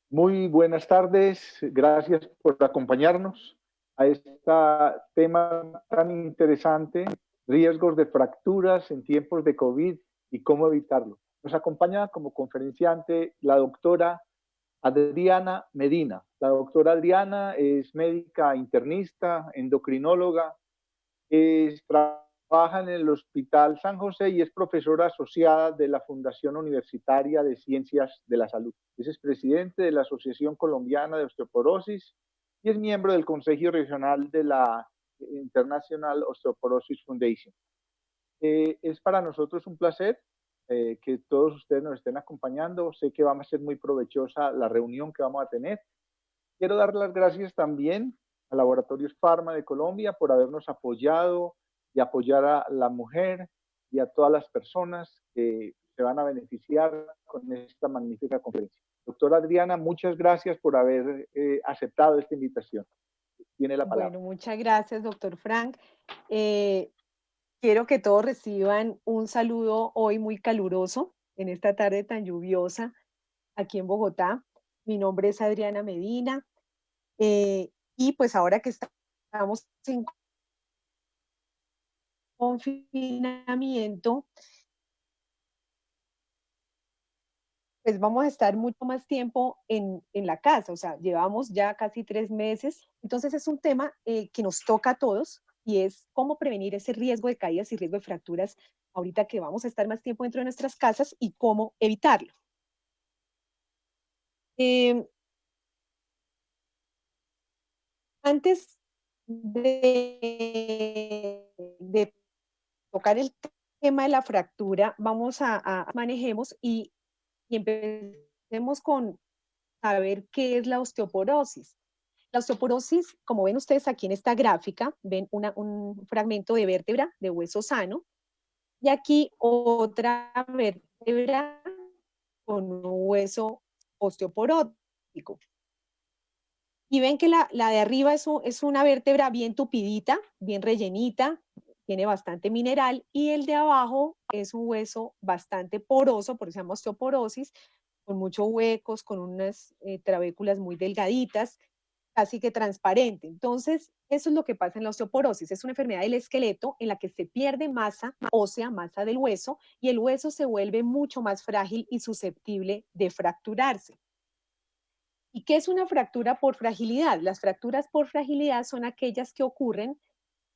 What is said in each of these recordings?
Muy buenas tardes, gracias por acompañarnos a este tema tan interesante, riesgos de fracturas en tiempos de COVID y cómo evitarlo. Nos acompaña como conferenciante la doctora Adriana Medina. La doctora Adriana es médica internista, endocrinóloga, trabaja en el Hospital San José y es profesora asociada de la Fundación Universitaria de Ciencias de la Salud. Es expresidente de la Asociación Colombiana de Osteoporosis y es miembro del Consejo Regional de la International Osteoporosis Foundation. Es para nosotros un placer que todos ustedes nos estén acompañando. Sé que va a ser muy provechosa la reunión que vamos a tener. Quiero dar las gracias también a Laboratorios Pharma de Colombia por habernos apoyado y apoyar a la mujer y a todas las personas que se van a beneficiar con esta magnífica conferencia. Doctora Adriana, muchas gracias por haber aceptado esta invitación. Tiene la palabra. Bueno, muchas gracias, doctor Frank. Eh, Quiero que todos reciban un saludo hoy muy caluroso en esta tarde tan lluviosa aquí en Bogotá. Mi nombre es Adriana Medina y pues ahora que estamos en confinamiento, pues vamos a estar mucho más tiempo en la casa, o sea, llevamos ya casi 3 meses. Entonces es un tema que nos toca a todos y es cómo prevenir ese riesgo de caídas y riesgo de fracturas ahorita que vamos a estar más tiempo dentro de nuestras casas y cómo evitarlo. Eh, Antes de tocar el tema de la fractura, vamos a manejemos y empecemos con saber qué es la osteoporosis. La osteoporosis, como ven ustedes aquí en esta gráfica, ven un fragmento de vértebra de hueso sano y aquí otra vértebra con un hueso osteoporótico. Y ven que la de arriba es una vértebra bien tupidita, bien rellenita, tiene bastante mineral, y el de abajo es un hueso bastante poroso, por eso se llama osteoporosis, con muchos huecos, con unas trabéculas muy delgaditas, casi que transparente. Entonces, eso es lo que pasa en la osteoporosis. Es una enfermedad del esqueleto en la que se pierde masa ósea, masa del hueso, y el hueso se vuelve mucho más frágil y susceptible de fracturarse. ¿Y qué es una fractura por fragilidad? Las fracturas por fragilidad son aquellas que ocurren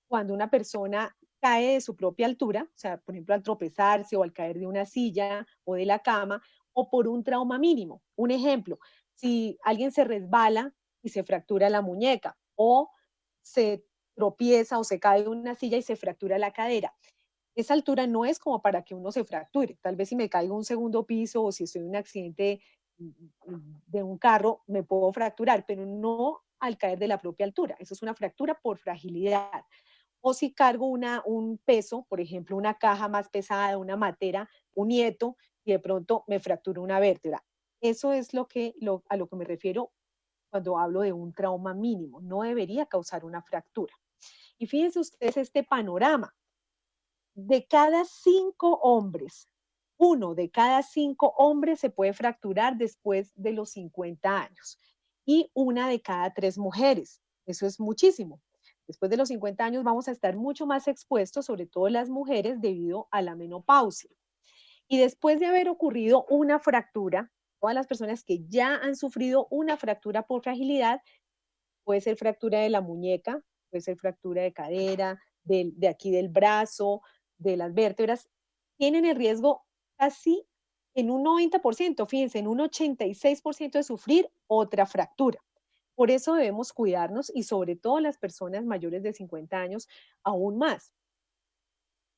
cuando una persona cae de su propia altura, o sea, por ejemplo, al tropezarse o al caer de una silla o de la cama, o por un trauma mínimo. Un ejemplo, si alguien se resbala y se fractura la muñeca, o se tropieza o se cae de una silla y se fractura la cadera. Esa altura no es como para que uno se fracture. Tal vez si me caigo un segundo piso o si estoy en un accidente de un carro, me puedo fracturar, pero no al caer de la propia altura. Eso es una fractura por fragilidad. O si cargo un peso, por ejemplo, una caja más pesada, una matera, un nieto, y de pronto me fracturo una vértebra. Eso es a lo que me refiero cuando hablo de un trauma mínimo. No debería causar una fractura. Y fíjense ustedes este panorama. De cada 5 hombres, 1 de cada 5 hombres se puede fracturar después de los 50 años y 1 de cada 3 mujeres. Eso es muchísimo. Después de los 50 años vamos a estar mucho más expuestos, sobre todo las mujeres, debido a la menopausia. Y después de haber ocurrido una fractura, todas las personas que ya han sufrido una fractura por fragilidad, puede ser fractura de la muñeca, puede ser fractura de cadera, de aquí del brazo, de las vértebras, tienen el riesgo casi en un 90%, fíjense, en un 86% de sufrir otra fractura. Por eso debemos cuidarnos y sobre todo las personas mayores de 50 años aún más.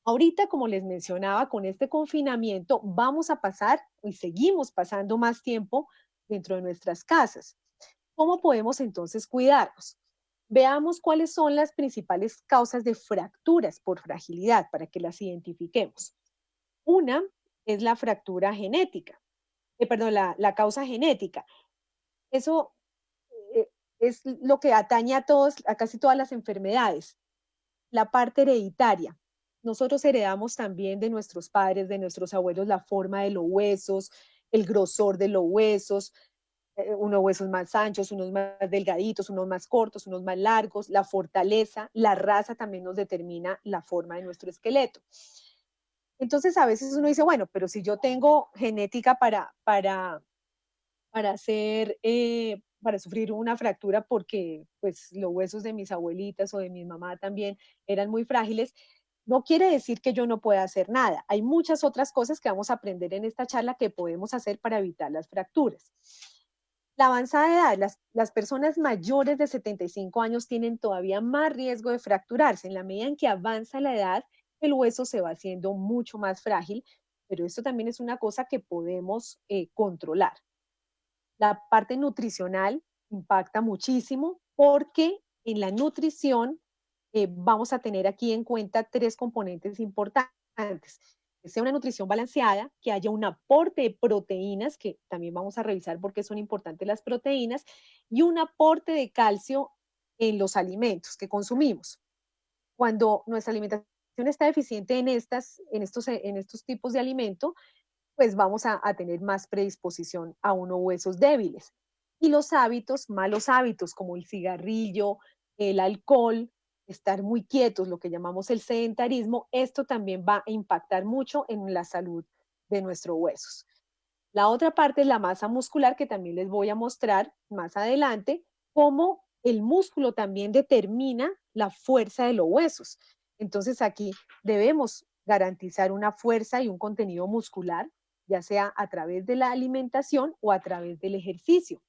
Ahorita, como les mencionaba, con este confinamiento vamos a pasar y seguimos pasando más tiempo dentro de nuestras casas. ¿Cómo podemos entonces cuidarnos? Veamos cuáles son las principales causas de fracturas por fragilidad para que las identifiquemos. Una es la fractura genética, perdón, la causa genética. Eso es lo que atañe a casi todas las enfermedades. La parte hereditaria. Nosotros heredamos también de nuestros padres, de nuestros abuelos, la forma de los huesos, el grosor de los huesos, unos huesos más anchos, unos más delgaditos, unos más cortos, unos más largos, la fortaleza, la raza también nos determina la forma de nuestro esqueleto. Entonces a veces uno dice, bueno, pero si yo tengo genética para sufrir una fractura porque pues los huesos de mis abuelitas o de mi mamá también eran muy frágiles, no quiere decir que yo no pueda hacer nada. Hay muchas otras cosas que vamos a aprender en esta charla que podemos hacer para evitar las fracturas. La avanzada edad, las personas mayores de 75 años tienen todavía más riesgo de fracturarse. En la medida en que avanza la edad, el hueso se va haciendo mucho más frágil, pero esto también es una cosa que podemos controlar. La parte nutricional impacta muchísimo porque en la nutrición vamos a tener aquí en cuenta tres componentes importantes. Que sea una nutrición balanceada, que haya un aporte de proteínas, que también vamos a revisar por qué son importantes las proteínas, y un aporte de calcio en los alimentos que consumimos. Cuando nuestra alimentación está deficiente en estos tipos de alimento, pues vamos a tener más predisposición a unos huesos débiles. Y los hábitos, malos hábitos como el cigarrillo, el alcohol, estar muy quietos, lo que llamamos el sedentarismo, esto también va a impactar mucho en la salud de nuestros huesos. La otra parte es la masa muscular, que también les voy a mostrar más adelante, cómo el músculo también determina la fuerza de los huesos. Entonces aquí debemos garantizar una fuerza y un contenido muscular, ya sea a través de la alimentación o a través del ejercicio.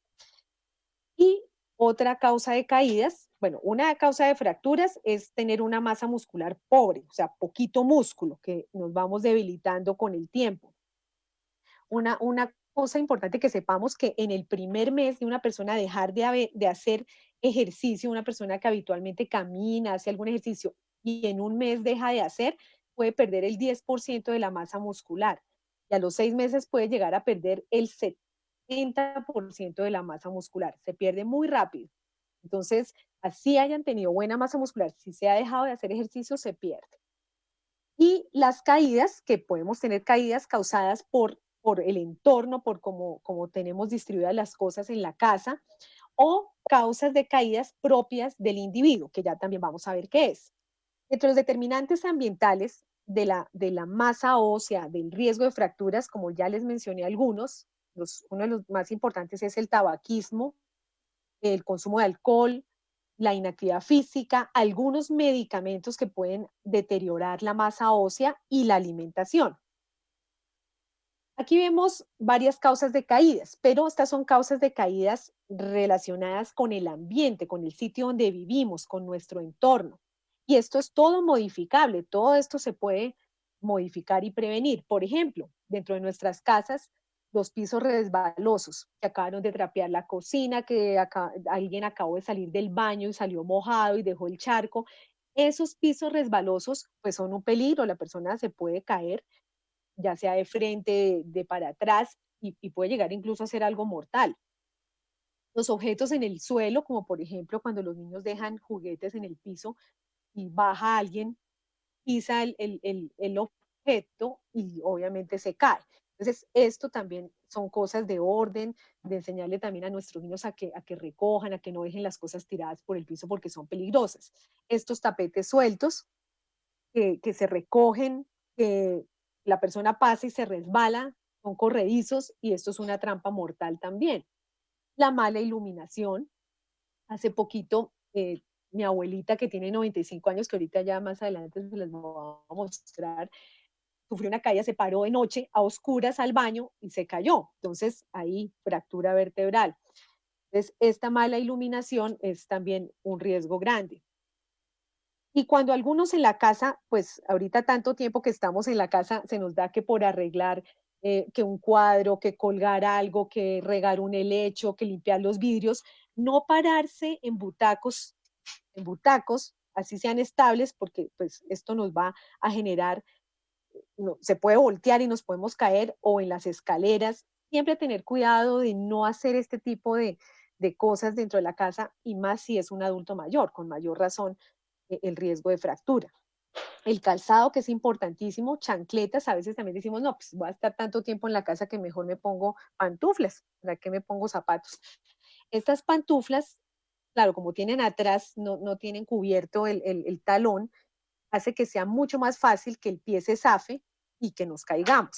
Y otra causa de caídas, bueno, una causa de fracturas es tener una masa muscular pobre, o sea, poquito músculo, que nos vamos debilitando con el tiempo. Una cosa importante que sepamos que en el primer mes de una persona dejar de hacer ejercicio, una persona que habitualmente camina, hace algún ejercicio y en un mes deja de hacer, puede perder el 10% de la masa muscular. Y a los 6 meses puede llegar a perder el 70% de la masa muscular. Se pierde muy rápido. Entonces, así hayan tenido buena masa muscular, si se ha dejado de hacer ejercicio, se pierde. Y las caídas, que podemos tener caídas causadas por el entorno, por cómo tenemos distribuidas las cosas en la casa, o causas de caídas propias del individuo, que ya también vamos a ver qué es. Entre los determinantes ambientales de la masa ósea, del riesgo de fracturas, como ya les mencioné algunos, uno de los más importantes es el tabaquismo, el consumo de alcohol, la inactividad física, algunos medicamentos que pueden deteriorar la masa ósea y la alimentación. Aquí vemos varias causas de caídas, pero estas son causas de caídas relacionadas con el ambiente, con el sitio donde vivimos, con nuestro entorno. Y esto es todo modificable, todo esto se puede modificar y prevenir. Por ejemplo, dentro de nuestras casas, los pisos resbalosos, que acabaron de trapear la cocina, que alguien acabó de salir del baño y salió mojado y dejó el charco. Esos pisos resbalosos pues son un peligro, la persona se puede caer ya sea de frente, de para atrás, y puede llegar incluso a ser algo mortal. Los objetos en el suelo, como por ejemplo cuando los niños dejan juguetes en el piso y baja alguien, pisa el objeto y obviamente se cae. Entonces, esto también son cosas de orden, de enseñarle también a nuestros niños a que recojan, a que no dejen las cosas tiradas por el piso porque son peligrosas. Estos tapetes sueltos que se recogen, que la persona pasa y se resbala, son corredizos y esto es una trampa mortal también. La mala iluminación. Hace poquito, mi abuelita, que tiene 95 años, que ahorita ya más adelante se les voy a mostrar, sufrió una caída, se paró de noche a oscuras al baño y se cayó. Entonces, ahí fractura vertebral. Entonces, esta mala iluminación es también un riesgo grande. Y cuando algunos en la casa, pues ahorita tanto tiempo que estamos en la casa, se nos da que por arreglar, que un cuadro, que colgar algo, que regar un helecho, que limpiar los vidrios, no pararse en butacos, así sean estables, porque pues esto nos va a generar, no, se puede voltear y nos podemos caer, o en las escaleras. Siempre tener cuidado de no hacer este tipo de cosas dentro de la casa, y más si es un adulto mayor, con mayor razón el riesgo de fractura. El calzado, que es importantísimo, chancletas, a veces también decimos, no, pues voy a estar tanto tiempo en la casa que mejor me pongo pantuflas, ¿para qué me pongo zapatos? Estas pantuflas, claro, como tienen atrás, no tienen cubierto el talón, hace que sea mucho más fácil que el pie se zafe y que nos caigamos.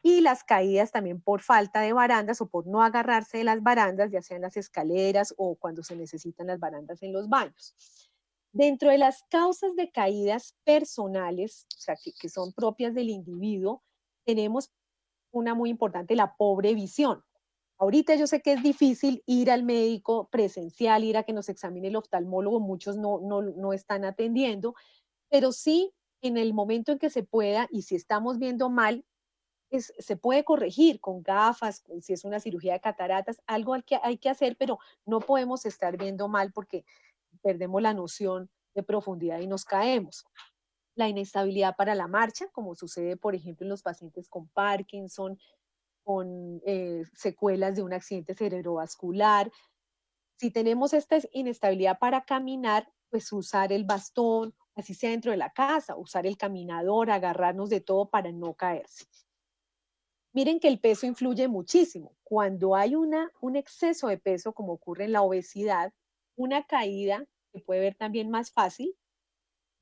Y las caídas también por falta de barandas o por no agarrarse de las barandas, ya sean las escaleras o cuando se necesitan las barandas en los baños. Dentro de las causas de caídas personales, o sea, que son propias del individuo, tenemos una muy importante, la pobre visión. Ahorita yo sé que es difícil ir al médico presencial, ir a que nos examine el oftalmólogo, muchos no están atendiendo, pero sí en el momento en que se pueda y si estamos viendo mal, se puede corregir con gafas, si es una cirugía de cataratas, algo hay que hacer, pero no podemos estar viendo mal porque perdemos la noción de profundidad y nos caemos. La inestabilidad para la marcha, como sucede, por ejemplo, en los pacientes con Parkinson, con secuelas de un accidente cerebrovascular. Si tenemos esta inestabilidad para caminar, pues usar el bastón, así sea dentro de la casa, usar el caminador, agarrarnos de todo para no caerse. Miren que el peso influye muchísimo. Cuando hay un exceso de peso, como ocurre en la obesidad, una caída se puede ver también más fácil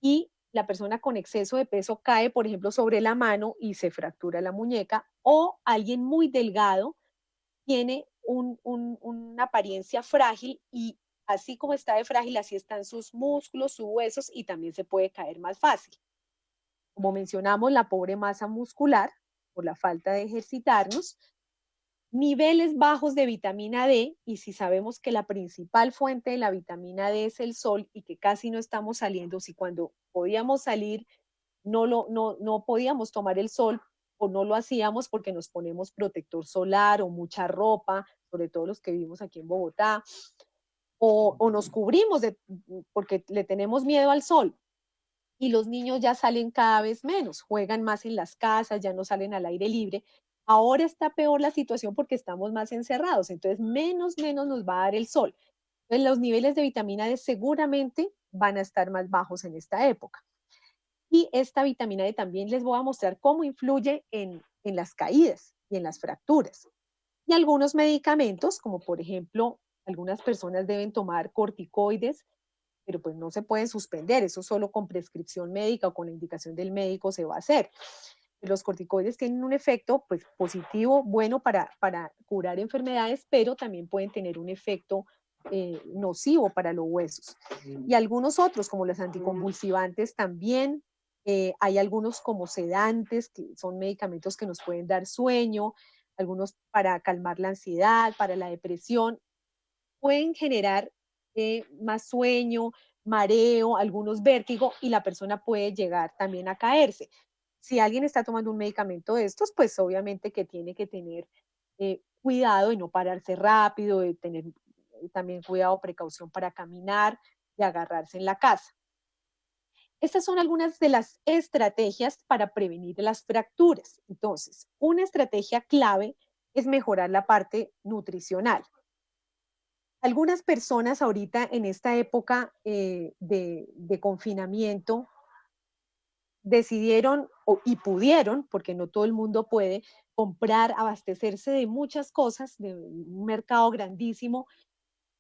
y la persona con exceso de peso cae, por ejemplo, sobre la mano y se fractura la muñeca, o alguien muy delgado tiene una apariencia frágil y así como está de frágil, así están sus músculos, sus huesos y también se puede caer más fácil. Como mencionamos, la pobre masa muscular por la falta de ejercitarnos, niveles bajos de vitamina D, y si sabemos que la principal fuente de la vitamina D es el sol y que casi no estamos saliendo, si cuando podíamos salir no podíamos tomar el sol o no lo hacíamos porque nos ponemos protector solar o mucha ropa, sobre todo los que vivimos aquí en Bogotá, o nos cubrimos porque le tenemos miedo al sol. Y los niños ya salen cada vez menos, juegan más en las casas, ya no salen al aire libre. Ahora está peor la situación porque estamos más encerrados, entonces menos nos va a dar el sol. Entonces los niveles de vitamina D seguramente van a estar más bajos en esta época. Y esta vitamina D también les voy a mostrar cómo influye en las caídas y en las fracturas. Y algunos medicamentos, como por ejemplo, algunas personas deben tomar corticoides, pero pues no se pueden suspender, eso solo con prescripción médica o con la indicación del médico se va a hacer. Los corticoides tienen un efecto pues, positivo, bueno para curar enfermedades, pero también pueden tener un efecto nocivo para los huesos. Y algunos otros, como los anticonvulsivantes, también hay algunos como sedantes, que son medicamentos que nos pueden dar sueño, algunos para calmar la ansiedad, para la depresión, pueden generar más sueño, mareo, algunos vértigo y la persona puede llegar también a caerse. Si alguien está tomando un medicamento de estos, pues obviamente que tiene que tener cuidado y no pararse rápido, de tener también cuidado, precaución para caminar y agarrarse en la casa. Estas son algunas de las estrategias para prevenir las fracturas. Entonces, una estrategia clave es mejorar la parte nutricional. Algunas personas ahorita en esta época de confinamiento decidieron y pudieron, porque no todo el mundo puede, comprar, abastecerse de muchas cosas, de un mercado grandísimo,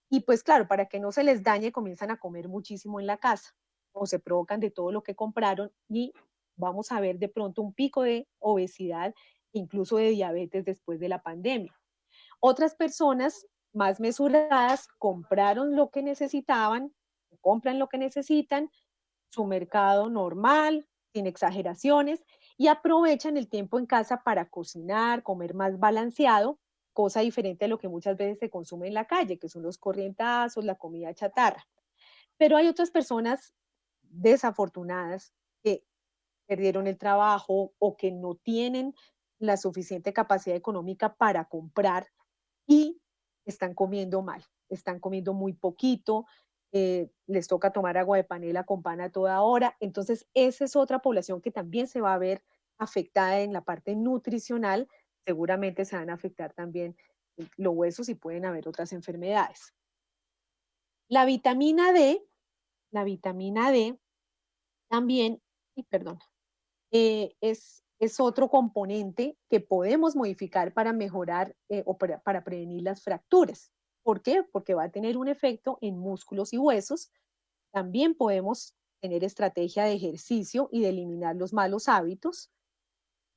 y pues claro, para que no se les dañe, comienzan a comer muchísimo en la casa o se provocan de todo lo que compraron y vamos a ver de pronto un pico de obesidad, incluso de diabetes después de la pandemia. Otras personas más mesuradas compraron lo que necesitaban, compran lo que necesitan, su mercado normal, sin exageraciones, y aprovechan el tiempo en casa para cocinar, comer más balanceado, cosa diferente a lo que muchas veces se consume en la calle, que son los corrientazos, la comida chatarra. Pero hay otras personas desafortunadas que perdieron el trabajo o que no tienen la suficiente capacidad económica para comprar y están comiendo mal, están comiendo muy poquito, les toca tomar agua de panela con pan a toda hora. Entonces, esa es otra población que también se va a ver afectada en la parte nutricional. Seguramente se van a afectar también los huesos y pueden haber otras enfermedades. La vitamina D también perdón, es otro componente que podemos modificar para mejorar o para prevenir las fracturas. ¿Por qué? Porque va a tener un efecto en músculos y huesos. También podemos tener estrategia de ejercicio y de eliminar los malos hábitos,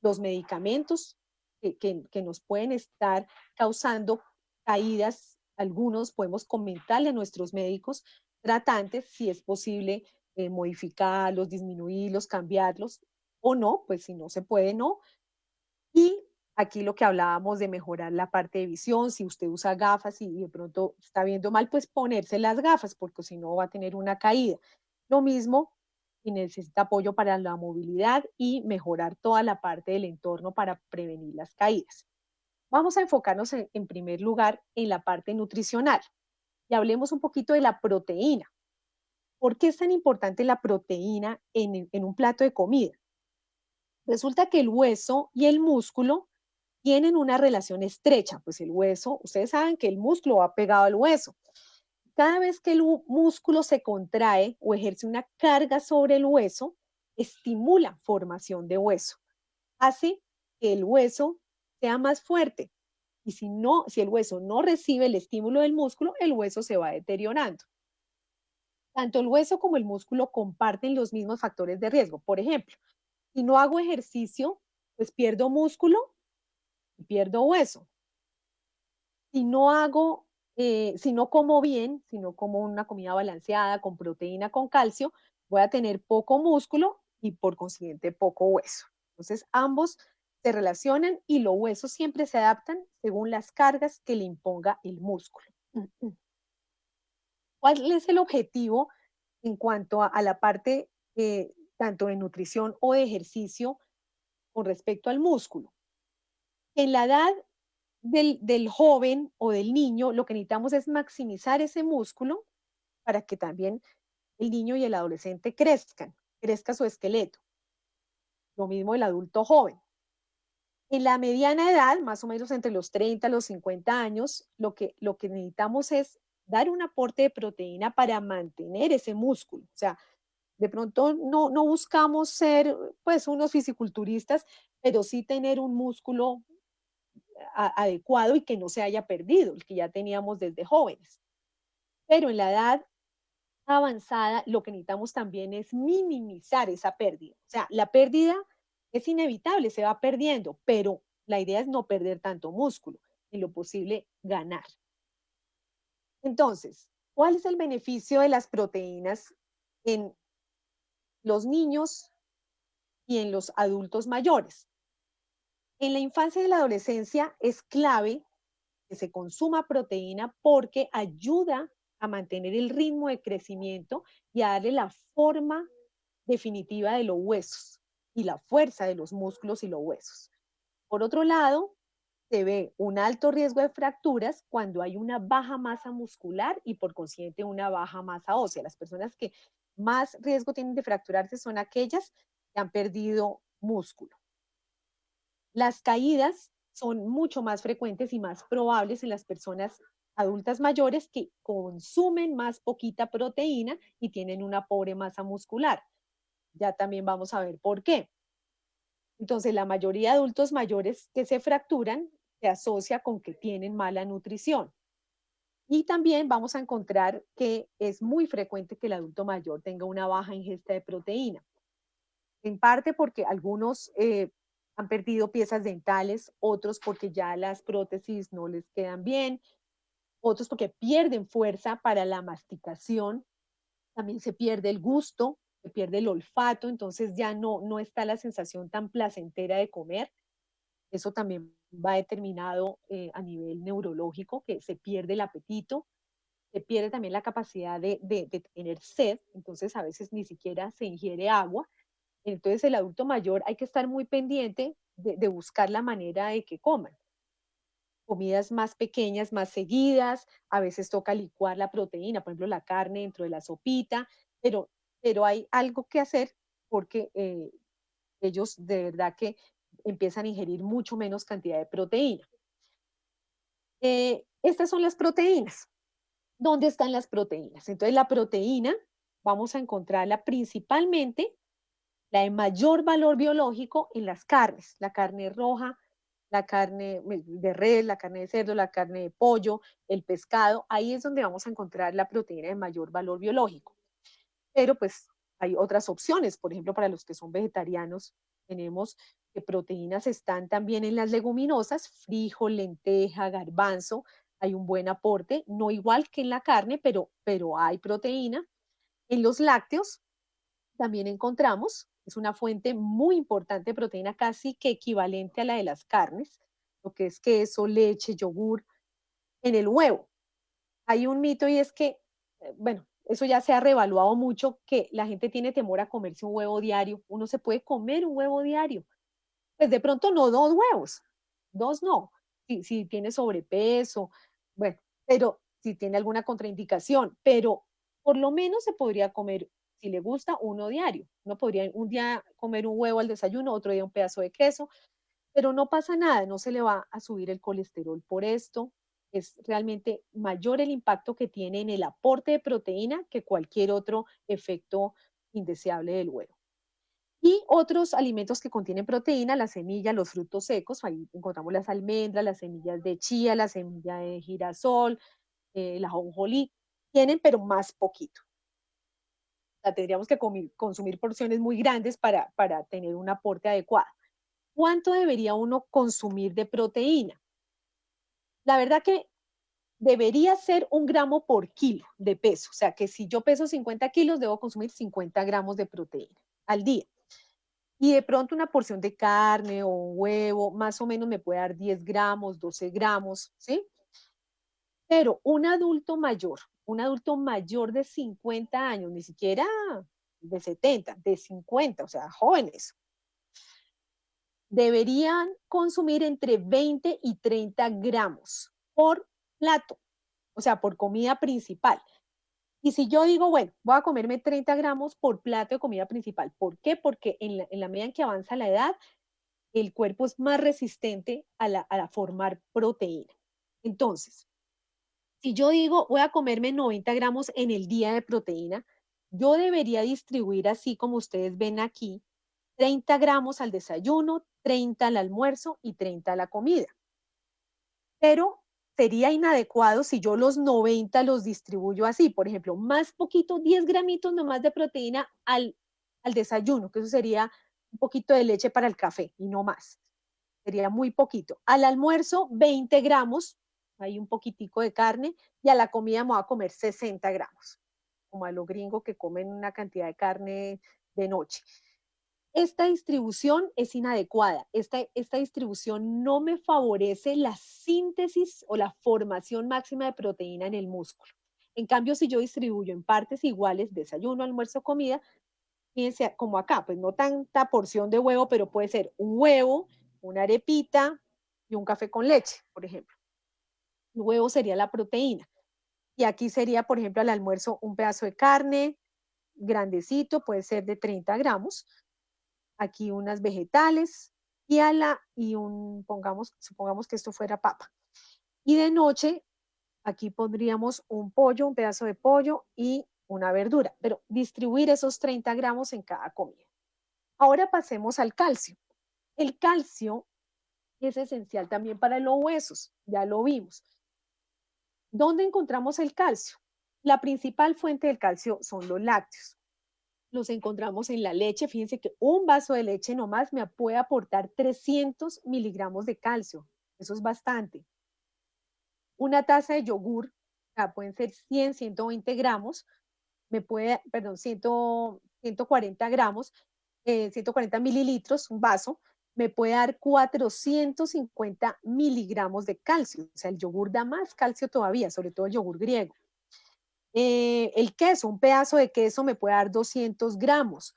los medicamentos que nos pueden estar causando caídas. Algunos podemos comentarle a nuestros médicos tratantes si es posible modificarlos, disminuirlos, cambiarlos o no, pues si no se puede, no. Y aquí lo que hablábamos de mejorar la parte de visión, si usted usa gafas y de pronto está viendo mal, pues ponerse las gafas, porque si no va a tener una caída. Lo mismo si necesita apoyo para la movilidad y mejorar toda la parte del entorno para prevenir las caídas. Vamos a enfocarnos en primer lugar en la parte nutricional y hablemos un poquito de la proteína. ¿Por qué es tan importante la proteína en un plato de comida? Resulta que el hueso y el músculo tienen una relación estrecha, pues el hueso, ustedes saben que el músculo va pegado al hueso. Cada vez que el músculo se contrae o ejerce una carga sobre el hueso, estimula formación de hueso, hace que el hueso sea más fuerte. Y si el hueso no recibe el estímulo del músculo, el hueso se va deteriorando. Tanto el hueso como el músculo comparten los mismos factores de riesgo. Por ejemplo, si no hago ejercicio, pues pierdo músculo y pierdo hueso. Si no hago, si no como bien, si no como una comida balanceada con proteína, con calcio, voy a tener poco músculo y por consiguiente poco hueso. Entonces ambos se relacionan y los huesos siempre se adaptan según las cargas que le imponga el músculo. ¿Cuál es el objetivo en cuanto a la parte tanto de nutrición o de ejercicio con respecto al músculo? En la edad del joven o del niño, lo que necesitamos es maximizar ese músculo para que también el niño y el adolescente crezca su esqueleto. Lo mismo el adulto joven. En la mediana edad, más o menos entre los 30 y los 50 años, lo que necesitamos es dar un aporte de proteína para mantener ese músculo. O sea, de pronto no buscamos ser pues unos fisiculturistas, pero sí tener un músculo adecuado y que no se haya perdido, el que ya teníamos desde jóvenes. Pero en la edad avanzada, lo que necesitamos también es minimizar esa pérdida. O sea, la pérdida es inevitable, se va perdiendo, pero la idea es no perder tanto músculo, en lo posible ganar. Entonces, ¿cuál es el beneficio de las proteínas en los niños y en los adultos mayores? En la infancia y la adolescencia es clave que se consuma proteína porque ayuda a mantener el ritmo de crecimiento y a darle la forma definitiva de los huesos y la fuerza de los músculos y los huesos. Por otro lado, se ve un alto riesgo de fracturas cuando hay una baja masa muscular y por consiguiente una baja masa ósea. Las personas que más riesgo tienen de fracturarse son aquellas que han perdido músculo. Las caídas son mucho más frecuentes y más probables en las personas adultas mayores que consumen más poquita proteína y tienen una pobre masa muscular. Ya también vamos a ver por qué. Entonces, la mayoría de adultos mayores que se fracturan se asocia con que tienen mala nutrición. Y también vamos a encontrar que es muy frecuente que el adulto mayor tenga una baja ingesta de proteína. En parte porque algunos han perdido piezas dentales, otros porque ya las prótesis no les quedan bien, otros porque pierden fuerza para la masticación, también se pierde el gusto, se pierde el olfato, entonces ya no está la sensación tan placentera de comer. Eso también va determinado a nivel neurológico, que se pierde el apetito, se pierde también la capacidad de tener sed, entonces a veces ni siquiera se ingiere agua. Entonces el adulto mayor hay que estar muy pendiente de buscar la manera de que coman. Comidas más pequeñas, más seguidas, a veces toca licuar la proteína, por ejemplo la carne dentro de la sopita, pero hay algo que hacer porque ellos de verdad que empiezan a ingerir mucho menos cantidad de proteína. Estas son las proteínas. ¿Dónde están las proteínas? Entonces la proteína vamos a encontrarla principalmente, la de mayor valor biológico en las carnes, la carne roja, la carne de res, la carne de cerdo, la carne de pollo, el pescado, ahí es donde vamos a encontrar la proteína de mayor valor biológico. Pero pues hay otras opciones, por ejemplo, para los que son vegetarianos, tenemos que proteínas están también en las leguminosas, frijol, lenteja, garbanzo, hay un buen aporte, no igual que en la carne, pero hay proteína. En los lácteos también encontramos, es una fuente muy importante de proteína, casi que equivalente a la de las carnes, lo que es queso, leche, yogur. En el huevo hay un mito y es que, bueno, eso ya se ha revaluado mucho, que la gente tiene temor a comerse un huevo diario. Uno se puede comer un huevo diario. Pues de pronto no 2 huevos, 2 no. Si tiene sobrepeso, bueno, pero si tiene alguna contraindicación, pero por lo menos se podría comer, si le gusta, uno diario. Uno podría un día comer un huevo al desayuno, otro día un pedazo de queso, pero no pasa nada, no se le va a subir el colesterol por esto. Es realmente mayor el impacto que tiene en el aporte de proteína que cualquier otro efecto indeseable del huevo. Y otros alimentos que contienen proteína, la semilla, los frutos secos, ahí encontramos las almendras, las semillas de chía, la semilla de girasol, la ajonjolí, tienen pero más poquito. O sea, tendríamos que consumir porciones muy grandes para tener un aporte adecuado. ¿Cuánto debería uno consumir de proteína? La verdad que debería ser 1 gramo por kilo de peso. O sea, que si yo peso 50 kilos, debo consumir 50 gramos de proteína al día. Y de pronto una porción de carne o un huevo, más o menos me puede dar 10 gramos, 12 gramos, ¿sí? Pero un adulto mayor de 50 años, ni siquiera de 70, de 50, o sea, jóvenes, deberían consumir entre 20 y 30 gramos por plato, o sea, por comida principal. Y si yo digo, bueno, voy a comerme 30 gramos por plato de comida principal, ¿por qué? Porque en la medida en que avanza la edad, el cuerpo es más resistente a formar proteína. Entonces, si yo digo, voy a comerme 90 gramos en el día de proteína, yo debería distribuir así como ustedes ven aquí, 30 gramos al desayuno, 30 al almuerzo y 30 a la comida. Pero sería inadecuado si yo los 90 los distribuyo así. Por ejemplo, más poquito, 10 gramitos nomás de proteína al desayuno, que eso sería un poquito de leche para el café y no más. Sería muy poquito. Al almuerzo, 20 gramos, hay un poquitico de carne, y a la comida me voy a comer 60 gramos, como a los gringos que comen una cantidad de carne de noche. Esta distribución es inadecuada. Esta distribución no me favorece la síntesis o la formación máxima de proteína en el músculo. En cambio, si yo distribuyo en partes iguales, desayuno, almuerzo, comida, fíjense como acá, pues no tanta porción de huevo, pero puede ser un huevo, una arepita y un café con leche, por ejemplo. El huevo sería la proteína. Y aquí sería, por ejemplo, al almuerzo un pedazo de carne grandecito, puede ser de 30 gramos, aquí unas vegetales supongamos que esto fuera papa. Y de noche, aquí pondríamos un pollo, un pedazo de pollo y una verdura, pero distribuir esos 30 gramos en cada comida. Ahora pasemos al calcio. El calcio es esencial también para los huesos, ya lo vimos. ¿Dónde encontramos el calcio? La principal fuente del calcio son los lácteos. Los encontramos en la leche. Fíjense que un vaso de leche nomás me puede aportar 300 miligramos de calcio. Eso es bastante. Una taza de yogur, o sea, pueden ser 100, 120 gramos, 140 gramos, 140 mililitros, un vaso, me puede dar 450 miligramos de calcio. O sea, el yogur da más calcio todavía, sobre todo el yogur griego. El queso, un pedazo de queso me puede dar 200 gramos.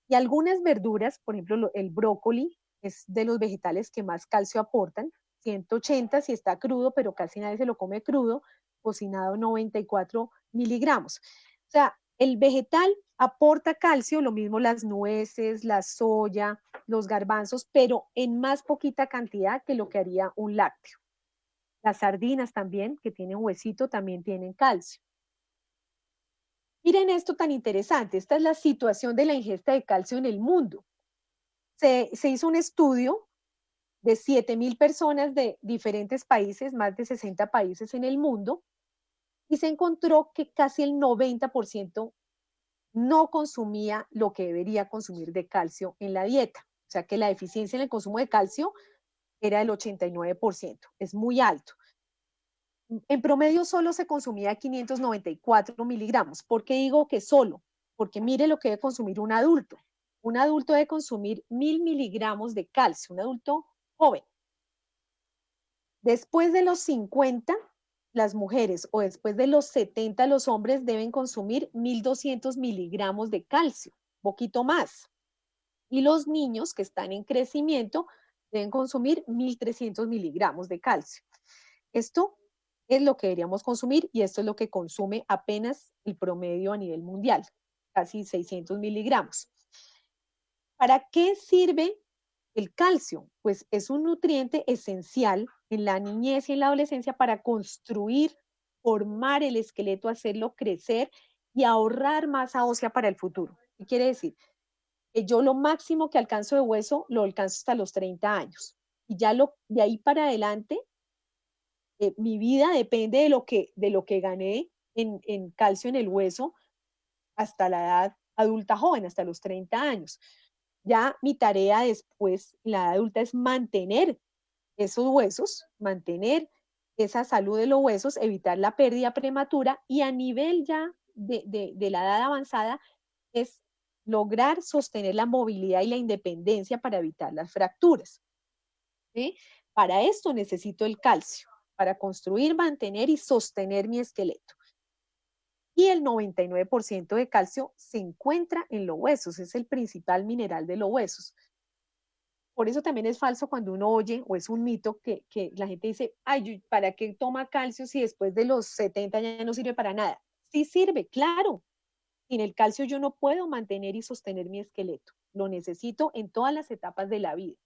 Y algunas verduras, por ejemplo, el brócoli es de los vegetales que más calcio aportan, 180 si está crudo, pero casi nadie se lo come crudo, cocinado 94 miligramos. O sea, el vegetal aporta calcio, lo mismo las nueces, la soya, los garbanzos, pero en más poquita cantidad que lo que haría un lácteo. Las sardinas también, que tienen huesito, también tienen calcio. Miren esto tan interesante, esta es la situación de la ingesta de calcio en el mundo. se hizo un estudio de 7.000 personas de diferentes países, más de 60 países en el mundo, y se encontró que casi el 90% no consumía lo que debería consumir de calcio en la dieta. O sea que la deficiencia en el consumo de calcio era del 89%, es muy alto. En promedio solo se consumía 594 miligramos. ¿Por qué digo que solo? Porque mire lo que debe consumir un adulto. Un adulto debe consumir 1.000 miligramos de calcio, un adulto joven. Después de los 50, las mujeres, o después de los 70, los hombres deben consumir 1.200 miligramos de calcio, poquito más. Y los niños que están en crecimiento deben consumir 1.300 miligramos de calcio. Esto es lo que deberíamos consumir y esto es lo que consume apenas el promedio a nivel mundial, casi 600 miligramos. ¿Para qué sirve el calcio? Pues es un nutriente esencial en la niñez y en la adolescencia para construir, formar el esqueleto, hacerlo crecer y ahorrar masa ósea para el futuro. ¿Qué quiere decir? Que yo lo máximo que alcanzo de hueso lo alcanzo hasta los 30 años. Y ya de ahí para adelante, mi vida depende de lo que gané en calcio en el hueso hasta la edad adulta joven, hasta los 30 años. Ya mi tarea después, la edad adulta, es mantener esos huesos, mantener esa salud de los huesos, evitar la pérdida prematura y a nivel ya de la edad avanzada es lograr sostener la movilidad y la independencia para evitar las fracturas. ¿Sí? Para esto necesito el calcio, para construir, mantener y sostener mi esqueleto. Y el 99% de calcio se encuentra en los huesos, es el principal mineral de los huesos. Por eso también es falso cuando uno oye, o es un mito, que la gente dice, ay, ¿para qué toma calcio si después de los 70 ya no sirve para nada? Sí sirve, claro. Sin el calcio yo no puedo mantener y sostener mi esqueleto. Lo necesito en todas las etapas de la vida.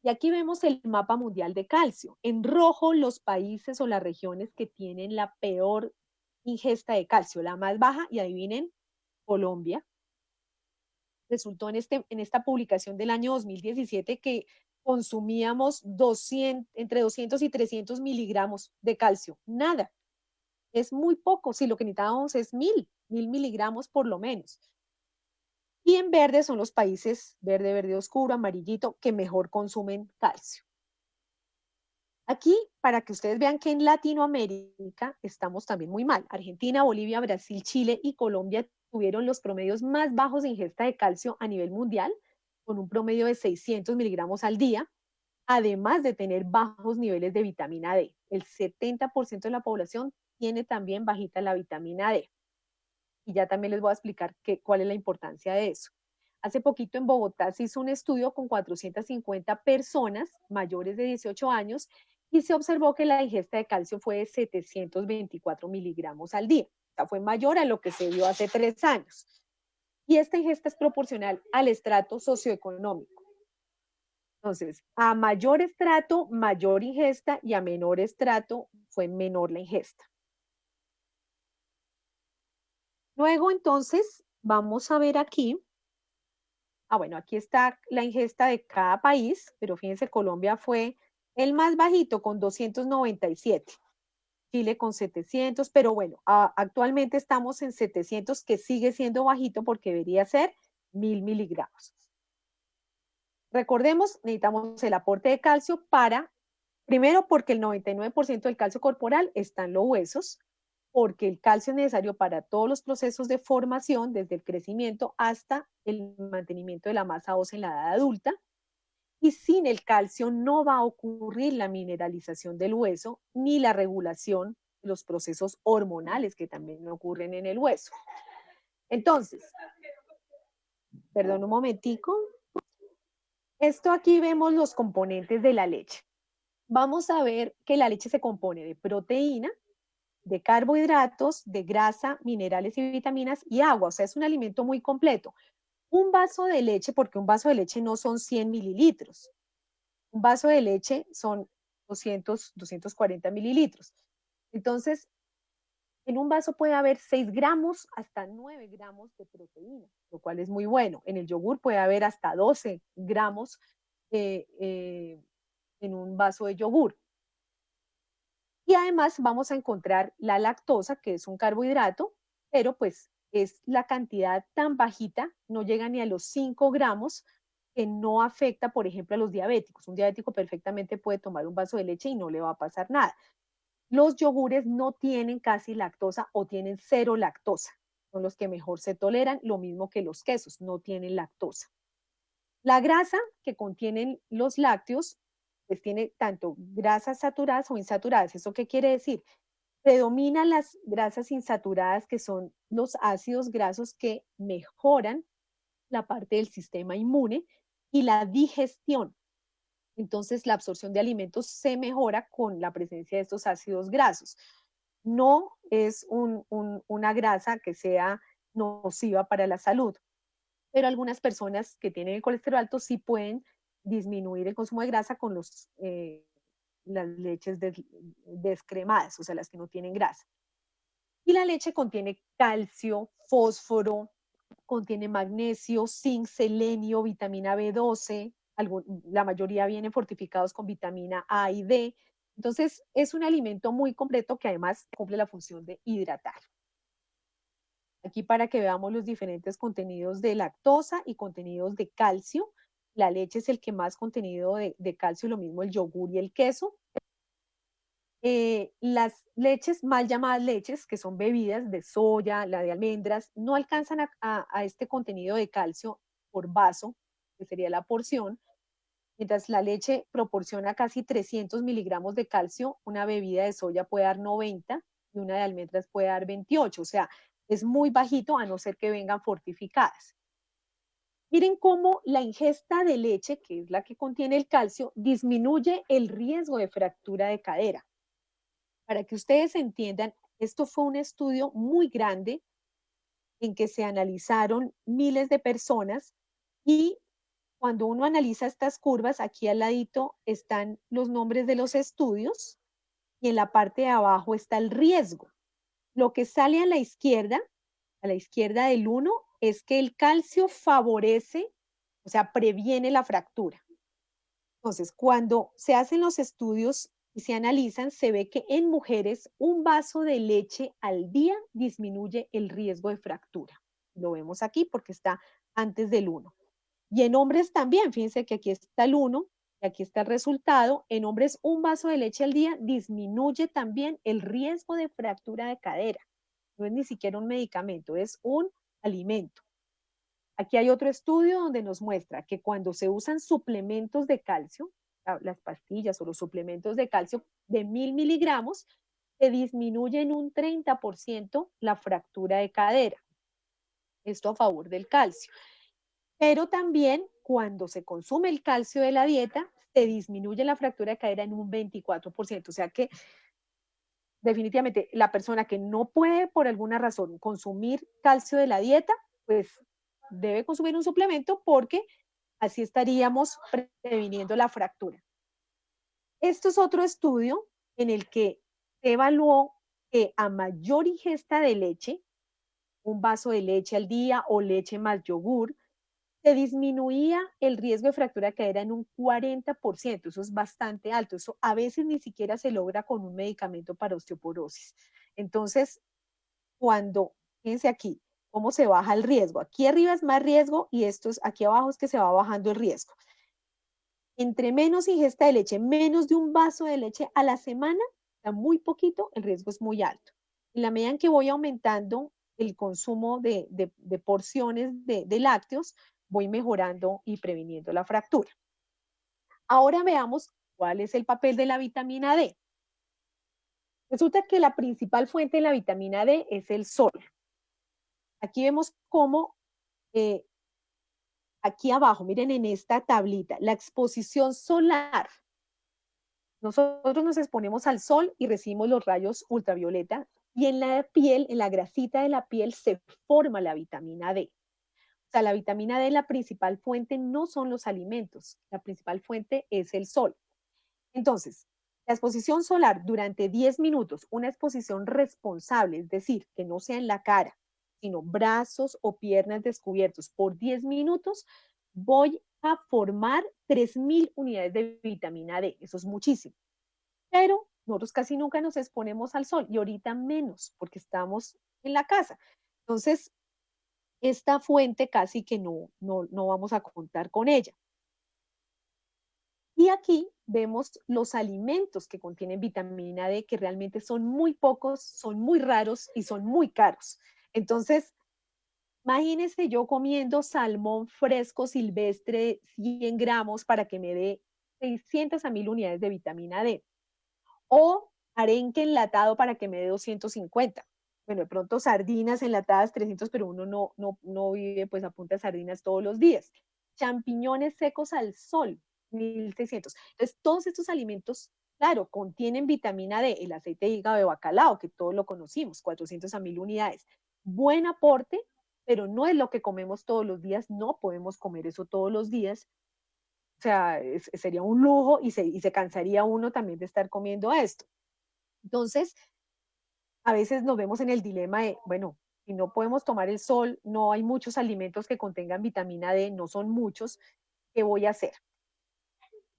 Y aquí vemos el mapa mundial de calcio. En rojo, los países o las regiones que tienen la peor ingesta de calcio, la más baja, y adivinen, Colombia. Resultó en esta publicación del año 2017 que consumíamos entre 200 y 300 miligramos de calcio. Nada. Es muy poco. Si lo que necesitábamos es 1.000 miligramos por lo menos. Y en verde son los países verde, verde oscuro, amarillito, que mejor consumen calcio. Aquí, para que ustedes vean que en Latinoamérica estamos también muy mal. Argentina, Bolivia, Brasil, Chile y Colombia tuvieron los promedios más bajos de ingesta de calcio a nivel mundial, con un promedio de 600 miligramos al día, además de tener bajos niveles de vitamina D. El 70% de la población tiene también bajita la vitamina D. Y ya también les voy a explicar cuál es la importancia de eso. Hace poquito en Bogotá se hizo un estudio con 450 personas mayores de 18 años y se observó que la ingesta de calcio fue de 724 miligramos al día. O sea, fue mayor a lo que se vio hace 3 años. Y esta ingesta es proporcional al estrato socioeconómico. Entonces, a mayor estrato, mayor ingesta, y a menor estrato fue menor la ingesta. Luego, entonces, vamos a ver aquí. Bueno, aquí está la ingesta de cada país, pero fíjense, Colombia fue el más bajito con 297, Chile con 700, pero bueno, actualmente estamos en 700, que sigue siendo bajito porque debería ser 1.000 miligramos. Recordemos, necesitamos el aporte de calcio primero porque el 99% del calcio corporal está en los huesos, porque el calcio es necesario para todos los procesos de formación, desde el crecimiento hasta el mantenimiento de la masa ósea en la edad adulta. Y sin el calcio no va a ocurrir la mineralización del hueso ni la regulación de los procesos hormonales que también ocurren en el hueso. Entonces, perdón un momentico. Esto aquí vemos los componentes de la leche. Vamos a ver que la leche se compone de proteína, de carbohidratos, de grasa, minerales y vitaminas y agua. O sea, es un alimento muy completo. Un vaso de leche, porque un vaso de leche no son 100 mililitros. Un vaso de leche son 240 mililitros. Entonces, En un vaso puede haber 6 gramos hasta 9 gramos de proteína, lo cual es muy bueno. En el yogur puede haber hasta 12 gramos en un vaso de yogur. Y además vamos a encontrar la lactosa, que es un carbohidrato, pero pues es la cantidad tan bajita, no llega ni a los 5 gramos, que no afecta, por ejemplo, a los diabéticos. Un diabético perfectamente puede tomar un vaso de leche y no le va a pasar nada. Los yogures no tienen casi lactosa o tienen cero lactosa. Son los que mejor se toleran, lo mismo que los quesos, no tienen lactosa. La grasa que contienen los lácteos, pues tiene tanto grasas saturadas o insaturadas. ¿Eso qué quiere decir? Predominan las grasas insaturadas, que son los ácidos grasos que mejoran la parte del sistema inmune y la digestión. Entonces, la absorción de alimentos se mejora con la presencia de estos ácidos grasos. No es una grasa que sea nociva para la salud, pero algunas personas que tienen el colesterol alto sí pueden disminuir el consumo de grasa con las leches descremadas, o sea, las que no tienen grasa. Y la leche contiene calcio, fósforo, contiene magnesio, zinc, selenio, vitamina B12, la mayoría vienen fortificados con vitamina A y D. Entonces, es un alimento muy completo que además cumple la función de hidratar. Aquí para que veamos los diferentes contenidos de lactosa y contenidos de calcio. La leche es el que más contenido de calcio, lo mismo el yogur y el queso. Las leches, mal llamadas leches, que son bebidas de soya, la de almendras, no alcanzan a este contenido de calcio por vaso, que sería la porción. Mientras la leche proporciona casi 300 miligramos de calcio, una bebida de soya puede dar 90 y una de almendras puede dar 28. O sea, es muy bajito a no ser que vengan fortificadas. Miren cómo la ingesta de leche, que es la que contiene el calcio, disminuye el riesgo de fractura de cadera. Para que ustedes entiendan, esto fue un estudio muy grande en que se analizaron miles de personas y cuando uno analiza estas curvas, aquí al ladito están los nombres de los estudios y en la parte de abajo está el riesgo. Lo que sale a la izquierda del 1, es que el calcio favorece, o sea, previene la fractura. Entonces, cuando se hacen los estudios y se analizan, se ve que en mujeres un vaso de leche al día disminuye el riesgo de fractura. Lo vemos aquí porque está antes del 1. Y en hombres también, fíjense que aquí está el 1 y aquí está el resultado. En hombres, un vaso de leche al día disminuye también el riesgo de fractura de cadera. No es ni siquiera un medicamento, es un alimento. Aquí hay otro estudio donde nos muestra que cuando se usan suplementos de calcio, las pastillas o los suplementos de calcio de 1000 miligramos, se disminuye en un 30% la fractura de cadera. Esto a favor del calcio. Pero también cuando se consume el calcio de la dieta, se disminuye la fractura de cadera en un 24%. O sea que definitivamente la persona que no puede por alguna razón consumir calcio de la dieta, pues debe consumir un suplemento porque así estaríamos previniendo la fractura. Esto es otro estudio en el que se evaluó que a mayor ingesta de leche, un vaso de leche al día o leche más yogur, se disminuía el riesgo de fractura de cadera en un 40%. Eso es bastante alto. Eso a veces ni siquiera se logra con un medicamento para osteoporosis. Entonces, fíjense aquí, cómo se baja el riesgo. Aquí arriba es más riesgo y aquí abajo es que se va bajando el riesgo. Entre menos ingesta de leche, menos de un vaso de leche a la semana, da muy poquito, el riesgo es muy alto. En la medida en que voy aumentando el consumo de porciones de lácteos, voy mejorando y previniendo la fractura. Ahora veamos cuál es el papel de la vitamina D. Resulta que la principal fuente de la vitamina D es el sol. Aquí vemos cómo aquí abajo, miren en esta tablita, la exposición solar. Nosotros nos exponemos al sol y recibimos los rayos ultravioleta y en la piel, en la grasita de la piel, se forma la vitamina D. O sea, la vitamina D, la principal fuente no son los alimentos, la principal fuente es el sol. Entonces, La exposición solar durante 10 minutos, una exposición responsable, es decir, que no sea en la cara, sino brazos o piernas descubiertos por 10 minutos, voy a formar 3.000 unidades de vitamina D. Eso es muchísimo. Pero nosotros casi nunca nos exponemos al sol y ahorita menos porque estamos en la casa. Entonces, esta fuente casi que no vamos a contar con ella. Y aquí vemos los alimentos que contienen vitamina D, que realmente son muy pocos, son muy raros y son muy caros. Entonces, imagínense yo comiendo salmón fresco silvestre 100 gramos para que me dé 600 a 1000 unidades de vitamina D. O arenque enlatado para que me dé 250. Bueno, de pronto sardinas enlatadas 300, pero uno no vive pues a punta de sardinas todos los días. Champiñones secos al sol, 1600. Entonces, todos estos alimentos, claro, contienen vitamina D, el aceite de hígado de bacalao, que todos lo conocimos, 400 a 1000 unidades. Buen aporte, pero no es lo que comemos todos los días, no podemos comer eso todos los días. O sea, sería un lujo y se cansaría uno también de estar comiendo esto. Entonces, a veces nos vemos en el dilema de, bueno, si no podemos tomar el sol, no hay muchos alimentos que contengan vitamina D, no son muchos, ¿qué voy a hacer?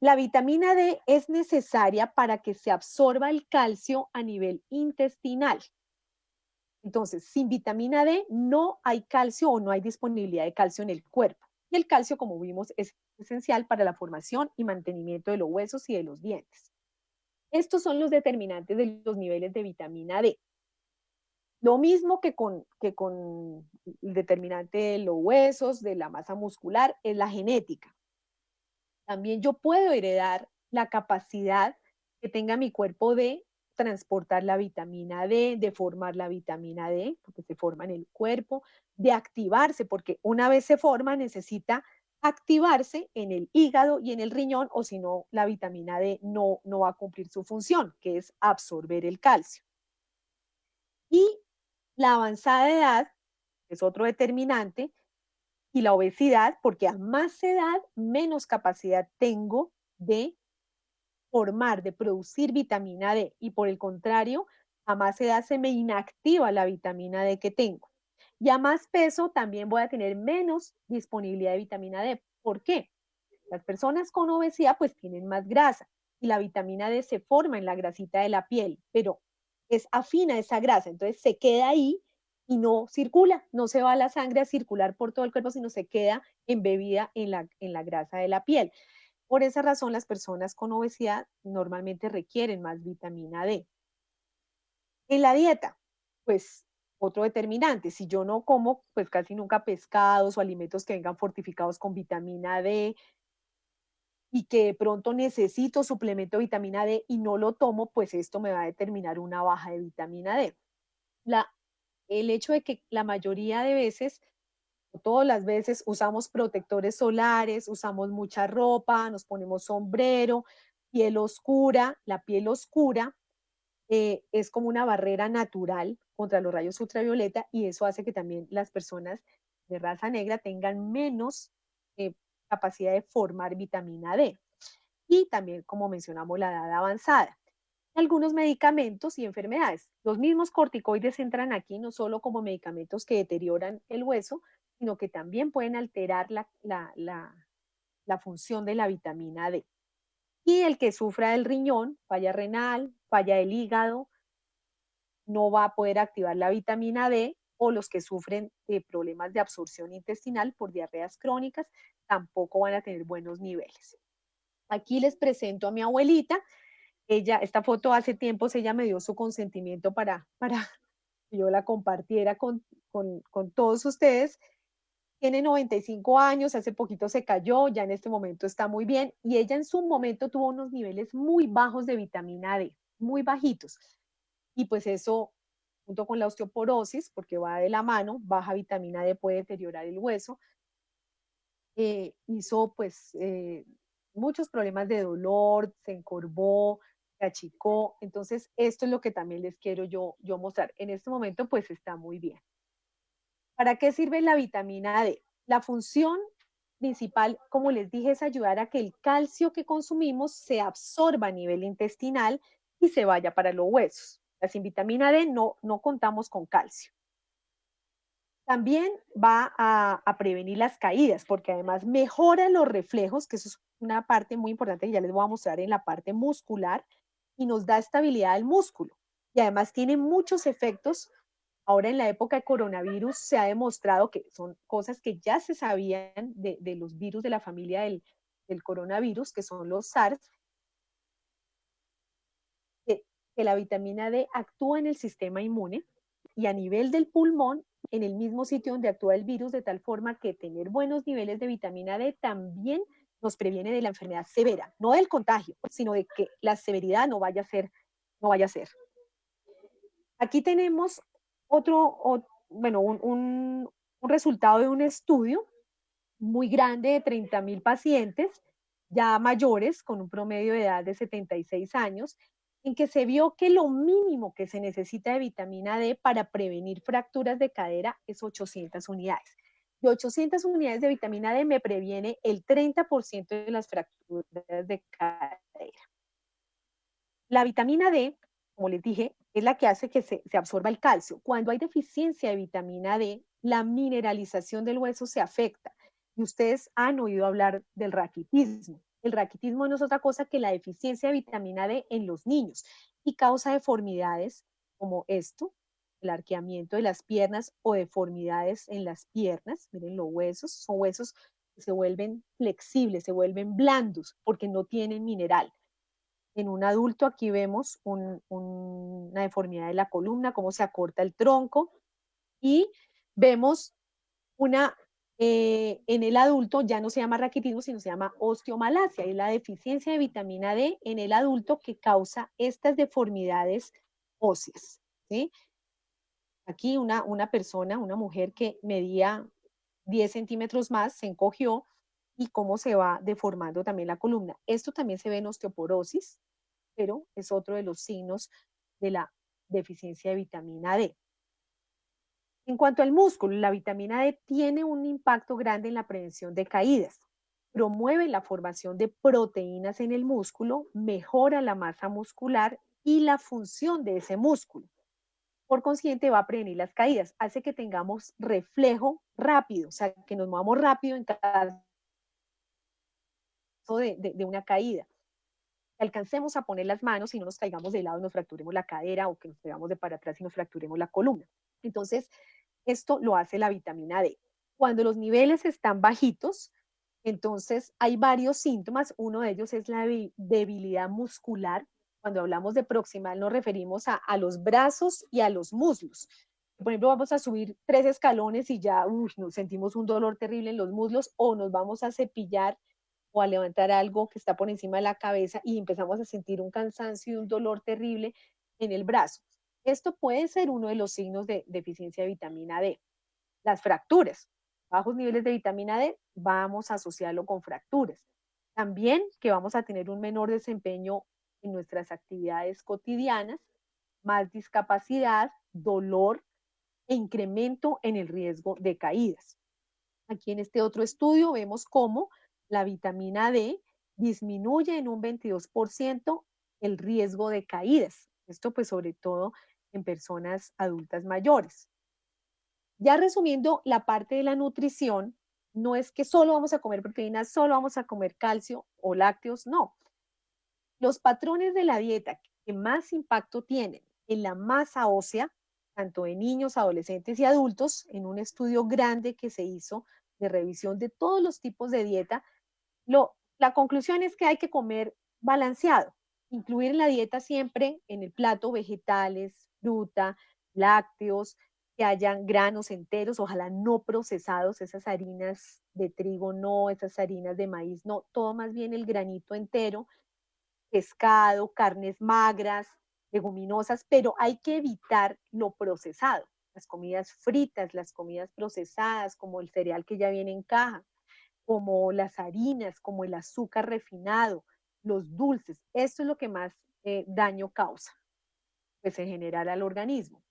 La vitamina D es necesaria para que se absorba el calcio a nivel intestinal. Entonces, sin vitamina D no hay calcio o no hay disponibilidad de calcio en el cuerpo. Y el calcio, como vimos, es esencial para la formación y mantenimiento de los huesos y de los dientes. Estos son los determinantes de los niveles de vitamina D. Lo mismo que con el determinante de los huesos, de la masa muscular, es la genética. También yo puedo heredar la capacidad que tenga mi cuerpo de transportar la vitamina D, de formar la vitamina D, porque se forma en el cuerpo, de activarse, porque una vez se forma necesita activarse en el hígado y en el riñón, o si no, la vitamina D no va a cumplir su función, que es absorber el calcio. Y la avanzada edad es otro determinante, y la obesidad, porque a más edad, menos capacidad tengo de formar, de producir vitamina D, y por el contrario, a más edad se me inactiva la vitamina D que tengo. Y a más peso también voy a tener menos disponibilidad de vitamina D. ¿Por qué? Las personas con obesidad pues tienen más grasa y la vitamina D se forma en la grasita de la piel, pero es afina esa grasa, entonces se queda ahí y no circula, no se va a la sangre a circular por todo el cuerpo, sino se queda embebida en la grasa de la piel. Por esa razón, las personas con obesidad normalmente requieren más vitamina D. En la dieta, pues otro determinante, si yo no como pues casi nunca pescados o alimentos que vengan fortificados con vitamina D y que de pronto necesito suplemento de vitamina D y no lo tomo, pues esto me va a determinar una baja de vitamina D. El hecho de que la mayoría de veces, o todas las veces, usamos protectores solares, usamos mucha ropa, nos ponemos sombrero, piel oscura, la piel oscura es como una barrera natural contra los rayos ultravioleta y eso hace que también las personas de raza negra tengan menos capacidad de formar vitamina D. Y también, como mencionamos, la edad avanzada. Algunos medicamentos y enfermedades. Los mismos corticoides entran aquí no solo como medicamentos que deterioran el hueso, sino que también pueden alterar la función de la vitamina D. Y el que sufra del riñón, falla renal, falla del hígado, no va a poder activar la vitamina D, o los que sufren de problemas de absorción intestinal por diarreas crónicas, tampoco van a tener buenos niveles. Aquí les presento a mi abuelita. Esta foto hace tiempos ella me dio su consentimiento para que yo la compartiera con todos ustedes. Tiene 95 años, hace poquito se cayó, ya en este momento está muy bien, y ella en su momento tuvo unos niveles muy bajos de vitamina D, muy bajitos. Y pues eso, junto con la osteoporosis, porque va de la mano, baja vitamina D puede deteriorar el hueso, hizo pues muchos problemas de dolor, se encorvó, se achicó. Entonces, esto es lo que también les quiero yo mostrar. En este momento, pues está muy bien. ¿Para qué sirve la vitamina D? La función principal, como les dije, es ayudar a que el calcio que consumimos se absorba a nivel intestinal y se vaya para los huesos. Sin vitamina D no contamos con calcio. También va a prevenir las caídas, porque además mejora los reflejos, que eso es una parte muy importante que ya les voy a mostrar en la parte muscular, y nos da estabilidad al músculo. Y además tiene muchos efectos. Ahora en la época de coronavirus se ha demostrado que son cosas que ya se sabían de los virus de la familia del coronavirus, que son los SARS, que la vitamina D actúa en el sistema inmune y a nivel del pulmón, en el mismo sitio donde actúa el virus, de tal forma que tener buenos niveles de vitamina D también nos previene de la enfermedad severa, no del contagio, sino de que la severidad no vaya a ser. Aquí tenemos un resultado de un estudio muy grande de 30,000 pacientes ya mayores con un promedio de edad de 76 años, en que se vio que lo mínimo que se necesita de vitamina D para prevenir fracturas de cadera es 800 unidades. Y 800 unidades de vitamina D me previene el 30% de las fracturas de cadera. La vitamina D, como les dije, es la que hace que se absorba el calcio. Cuando hay deficiencia de vitamina D, la mineralización del hueso se afecta. Y ustedes han oído hablar del raquitismo. El raquitismo no es otra cosa que la deficiencia de vitamina D en los niños y causa deformidades como esto, el arqueamiento de las piernas o deformidades en las piernas. Miren, los huesos son huesos que se vuelven flexibles, se vuelven blandos porque no tienen mineral. En un adulto aquí vemos una deformidad de la columna, cómo se acorta el tronco, y vemos en el adulto ya no se llama raquitismo, sino se llama osteomalacia, es la deficiencia de vitamina D en el adulto que causa estas deformidades óseas, ¿sí? Aquí una persona, una mujer que medía 10 centímetros más, se encogió, y cómo se va deformando también la columna. Esto también se ve en osteoporosis, pero es otro de los signos de la deficiencia de vitamina D. En cuanto al músculo, la vitamina D tiene un impacto grande en la prevención de caídas. Promueve la formación de proteínas en el músculo, mejora la masa muscular y la función de ese músculo. Por consiguiente, va a prevenir las caídas. Hace que tengamos reflejo rápido, o sea, que nos movamos rápido en caso de una caída. Que alcancemos a poner las manos y no nos caigamos de lado y nos fracturemos la cadera, o que nos pegamos de para atrás y nos fracturemos la columna. Entonces, esto lo hace la vitamina D. Cuando los niveles están bajitos, entonces hay varios síntomas. Uno de ellos es la debilidad muscular. Cuando hablamos de proximal nos referimos a los brazos y a los muslos. Por ejemplo, vamos a subir 3 escalones y ya nos sentimos un dolor terrible en los muslos, o nos vamos a cepillar o a levantar algo que está por encima de la cabeza y empezamos a sentir un cansancio y un dolor terrible en el brazo. Esto puede ser uno de los signos de deficiencia de vitamina D. Las fracturas, bajos niveles de vitamina D, vamos a asociarlo con fracturas. También que vamos a tener un menor desempeño en nuestras actividades cotidianas, más discapacidad, dolor e incremento en el riesgo de caídas. Aquí en este otro estudio vemos cómo la vitamina D disminuye en un 22% el riesgo de caídas. Esto pues sobre todo en personas adultas mayores. Ya resumiendo la parte de la nutrición, no es que solo vamos a comer proteínas, solo vamos a comer calcio o lácteos, no. Los patrones de la dieta que más impacto tienen en la masa ósea, tanto de niños, adolescentes y adultos, en un estudio grande que se hizo de revisión de todos los tipos de dieta, la conclusión es que hay que comer balanceado, incluir en la dieta siempre en el plato vegetales, fruta, lácteos, que hayan granos enteros, ojalá no procesados, esas harinas de trigo no, esas harinas de maíz no, todo más bien el granito entero, pescado, carnes magras, leguminosas, pero hay que evitar lo procesado, las comidas fritas, las comidas procesadas, como el cereal que ya viene en caja, como las harinas, como el azúcar refinado, los dulces. Esto es lo que más daño causa, pues en general al organismo.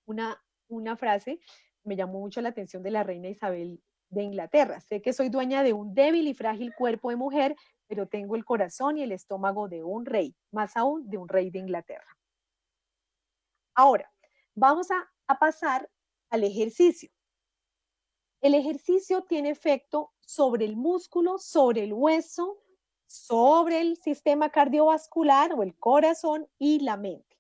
Una frase me llamó mucho la atención de la reina Isabel de Inglaterra. Sé que soy dueña de un débil y frágil cuerpo de mujer, pero tengo el corazón y el estómago de un rey, más aún de un rey de Inglaterra. Ahora, vamos a pasar al ejercicio. El ejercicio tiene efecto sobre el músculo, sobre el hueso, sobre el sistema cardiovascular o el corazón y la mente.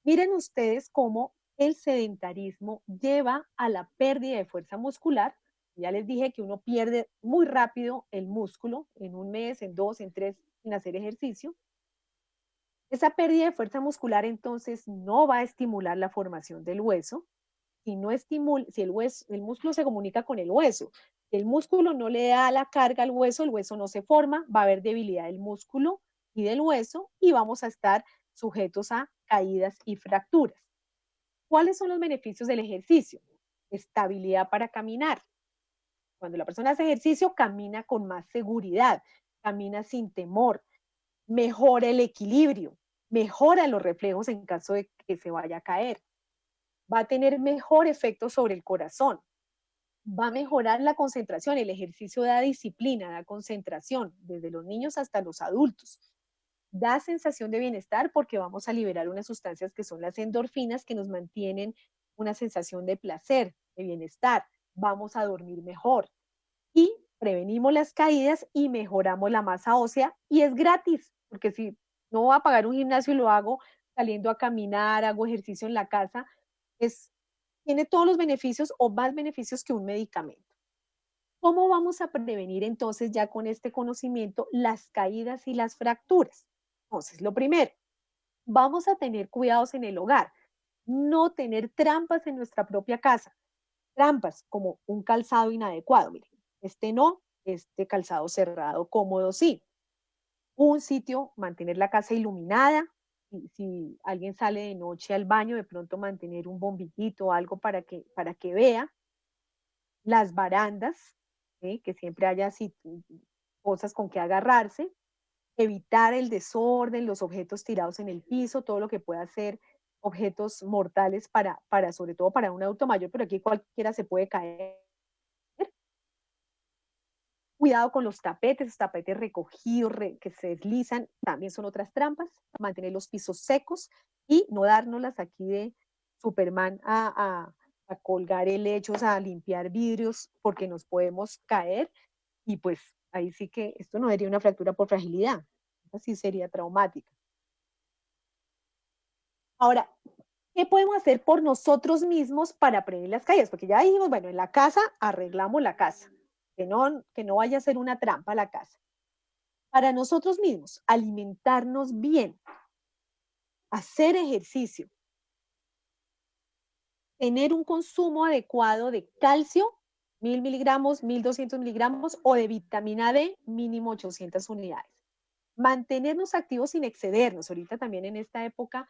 Miren ustedes cómo el sedentarismo lleva a la pérdida de fuerza muscular. Ya les dije que uno pierde muy rápido el músculo en un mes, en 2, en 3, sin hacer ejercicio. Esa pérdida de fuerza muscular entonces no va a estimular la formación del hueso. Si no estimula, si el músculo se comunica con el hueso, si el músculo no le da la carga al hueso, el hueso no se forma, va a haber debilidad del músculo y del hueso y vamos a estar sujetos a caídas y fracturas. ¿Cuáles son los beneficios del ejercicio? Estabilidad para caminar. Cuando la persona hace ejercicio, camina con más seguridad, camina sin temor, mejora el equilibrio, mejora los reflejos en caso de que se vaya a caer. Va a tener mejor efecto sobre el corazón, va a mejorar la concentración. El ejercicio da disciplina, da concentración, desde los niños hasta los adultos. Da sensación de bienestar porque vamos a liberar unas sustancias que son las endorfinas que nos mantienen una sensación de placer, de bienestar. Vamos a dormir mejor y prevenimos las caídas y mejoramos la masa ósea y es gratis, porque si no voy a pagar un gimnasio y lo hago saliendo a caminar, hago ejercicio en la casa, tiene todos los beneficios o más beneficios que un medicamento. ¿Cómo vamos a prevenir entonces ya con este conocimiento las caídas y las fracturas? Entonces, lo primero, vamos a tener cuidados en el hogar, no tener trampas en nuestra propia casa. Trampas como un calzado inadecuado, miren, no, este calzado cerrado, cómodo, sí. Un sitio, mantener la casa iluminada. Si alguien sale de noche al baño, de pronto mantener un bombillito o algo para que vea. Las barandas, que siempre haya así, cosas con que agarrarse. Evitar el desorden, los objetos tirados en el piso, todo lo que pueda ser objetos mortales sobre todo para un adulto mayor, pero aquí cualquiera se puede caer. Cuidado con los tapetes recogidos que se deslizan, también son otras trampas. Mantener los pisos secos y no dárnoslas aquí de Superman a colgar helechos, a limpiar vidrios, porque nos podemos caer y pues ahí sí que esto no sería una fractura por fragilidad, así sería traumática. Ahora, ¿qué podemos hacer por nosotros mismos para prevenir las caídas? Porque ya dijimos, bueno, en la casa arreglamos la casa, que no vaya a ser una trampa la casa. Para nosotros mismos, alimentarnos bien, hacer ejercicio, tener un consumo adecuado de calcio, 1000 miligramos, 1200 miligramos, o de vitamina D, mínimo 800 unidades. Mantenernos activos sin excedernos. Ahorita también en esta época,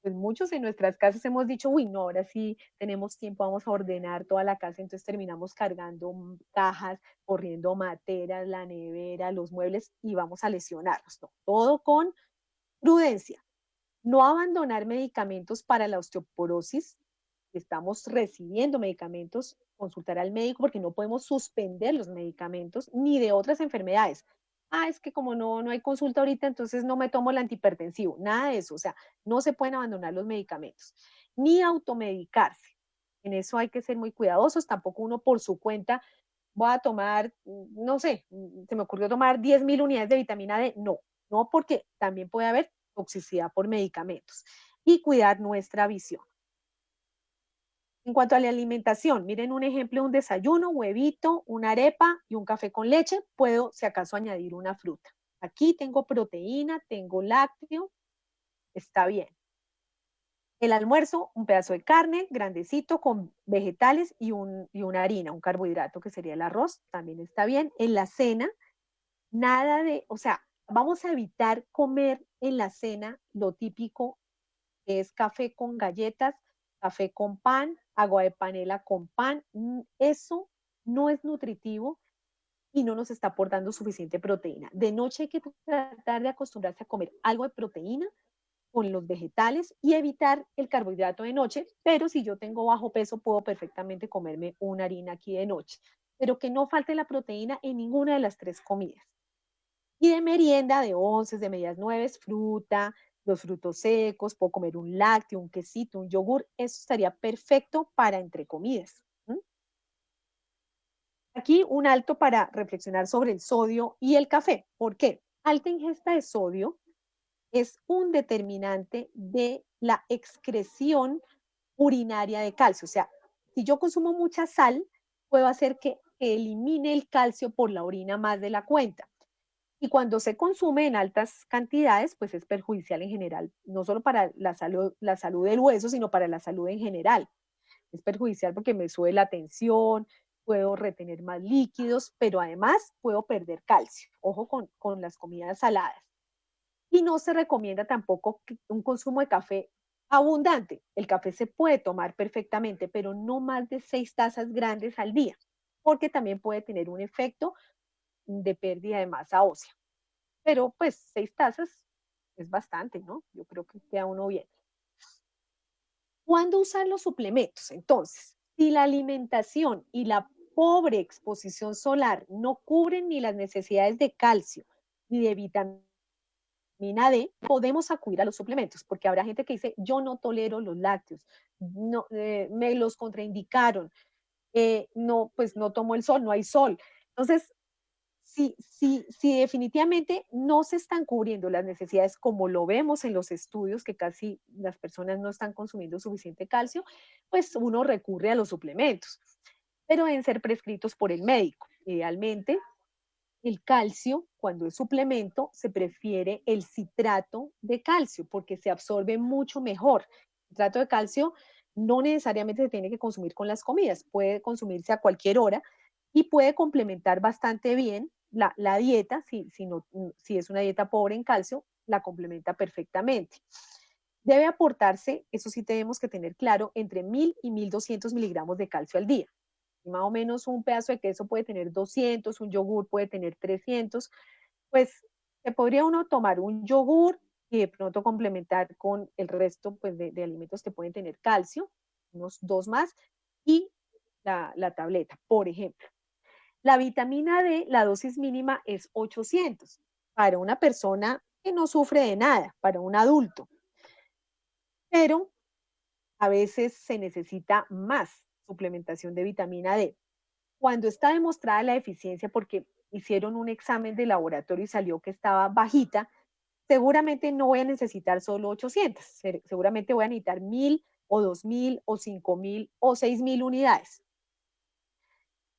pues muchos en nuestras casas hemos dicho, uy, no, ahora sí tenemos tiempo, vamos a ordenar toda la casa, entonces terminamos cargando cajas, corriendo materas, la nevera, los muebles y vamos a lesionarnos. No, todo con prudencia. No abandonar medicamentos para la osteoporosis. Estamos recibiendo medicamentos, consultar al médico porque no podemos suspender los medicamentos ni de otras enfermedades. Es que como no hay consulta ahorita, entonces no me tomo el antihipertensivo. Nada de eso. O sea, no se pueden abandonar los medicamentos. Ni automedicarse. En eso hay que ser muy cuidadosos. Tampoco uno por su cuenta voy a tomar, no sé, se me ocurrió tomar 10.000 unidades de vitamina D. No, porque también puede haber toxicidad por medicamentos. Y cuidar nuestra visión. En cuanto a la alimentación, miren un ejemplo, un desayuno, huevito, una arepa y un café con leche. Puedo, si acaso, añadir una fruta. Aquí tengo proteína, tengo lácteo, está bien. El almuerzo, un pedazo de carne grandecito con vegetales y una harina, un carbohidrato que sería el arroz, también está bien. En la cena, nada de, o sea, vamos a evitar comer en la cena lo típico que es café con galletas, café con pan, agua de panela con pan. Eso no es nutritivo y no nos está aportando suficiente proteína. De noche hay que tratar de acostumbrarse a comer algo de proteína con los vegetales y evitar el carbohidrato de noche, pero si yo tengo bajo peso puedo perfectamente comerme una harina aquí de noche. pero que no falte la proteína en ninguna de las 3 comidas. Y de merienda, de onces, de medias nueves, fruta, los frutos secos, puedo comer un lácteo, un quesito, un yogur, eso estaría perfecto para entre comidas. Aquí un alto para reflexionar sobre el sodio y el café. ¿Por qué? Alta ingesta de sodio es un determinante de la excreción urinaria de calcio. O sea, si yo consumo mucha sal, puedo hacer que elimine el calcio por la orina más de la cuenta. Y cuando se consume en altas cantidades, pues es perjudicial en general, no solo para la salud del hueso, sino para la salud en general. Es perjudicial porque me sube la tensión, puedo retener más líquidos, pero además puedo perder calcio. Ojo con las comidas saladas. Y no se recomienda tampoco un consumo de café abundante. El café se puede tomar perfectamente, pero no más de 6 tazas grandes al día, porque también puede tener un efecto de pérdida de masa ósea. Pero pues 6 tazas es bastante, ¿no? Yo creo que queda uno bien. ¿Cuándo usar los suplementos? Entonces, si la alimentación y la pobre exposición solar no cubren ni las necesidades de calcio ni de vitamina D, podemos acudir a los suplementos, porque habrá gente que dice, yo no tolero los lácteos, no, me los contraindicaron, no, pues no tomo el sol, no hay sol. Entonces, si definitivamente no se están cubriendo las necesidades como lo vemos en los estudios, que casi las personas no están consumiendo suficiente calcio, pues uno recurre a los suplementos, pero deben ser prescritos por el médico. Idealmente, el calcio, cuando es suplemento, se prefiere el citrato de calcio porque se absorbe mucho mejor. El citrato de calcio no necesariamente se tiene que consumir con las comidas, puede consumirse a cualquier hora y puede complementar bastante bien la dieta, si es una dieta pobre en calcio, la complementa perfectamente. Debe aportarse, eso sí tenemos que tener claro, entre 1000 y 1200 miligramos de calcio al día. Y más o menos un pedazo de queso puede tener 200, un yogur puede tener 300, pues se podría uno tomar un yogur y de pronto complementar con el resto pues, de alimentos que pueden tener calcio, unos 2 más, y la tableta, por ejemplo. La vitamina D, la dosis mínima es 800 para una persona que no sufre de nada, para un adulto, pero a veces se necesita más suplementación de vitamina D. Cuando está demostrada la deficiencia porque hicieron un examen de laboratorio y salió que estaba bajita, seguramente no voy a necesitar solo 800, seguramente voy a necesitar 1000 o 2000 o 5000 o 6000 unidades.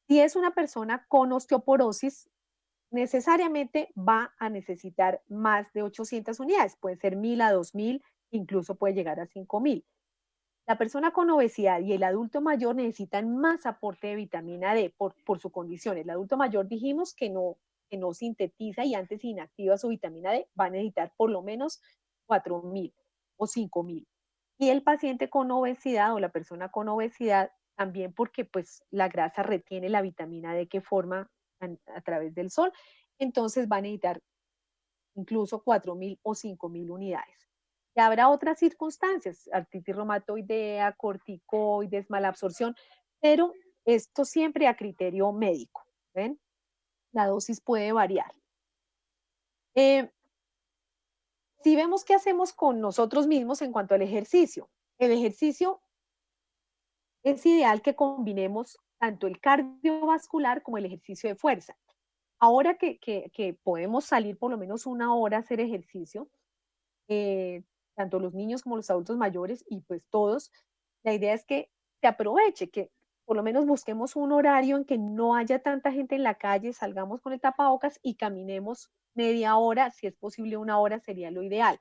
Si es una persona con osteoporosis, necesariamente va a necesitar más de 800 unidades, puede ser 1000 a 2000, incluso puede llegar a 5000. La persona con obesidad y el adulto mayor necesitan más aporte de vitamina D por su condición. El adulto mayor dijimos que no sintetiza y antes inactiva su vitamina D, va a necesitar por lo menos 4000 o 5000. Y el paciente con obesidad o la persona con obesidad también porque pues la grasa retiene la vitamina D que forma a través del sol, entonces va a necesitar incluso 4000 o 5000 unidades. Y habrá otras circunstancias, artritis reumatoidea, corticoides, mala absorción, pero esto siempre a criterio médico. ¿Ven? La dosis puede variar. Si vemos qué hacemos con nosotros mismos en cuanto al ejercicio, el ejercicio es ideal que combinemos tanto el cardiovascular como el ejercicio de fuerza. Ahora que podemos salir por lo menos una hora a hacer ejercicio, tanto los niños como los adultos mayores y pues todos, la idea es que se aproveche, que por lo menos busquemos un horario en que no haya tanta gente en la calle, salgamos con el tapabocas y caminemos media hora, si es posible una hora sería lo ideal.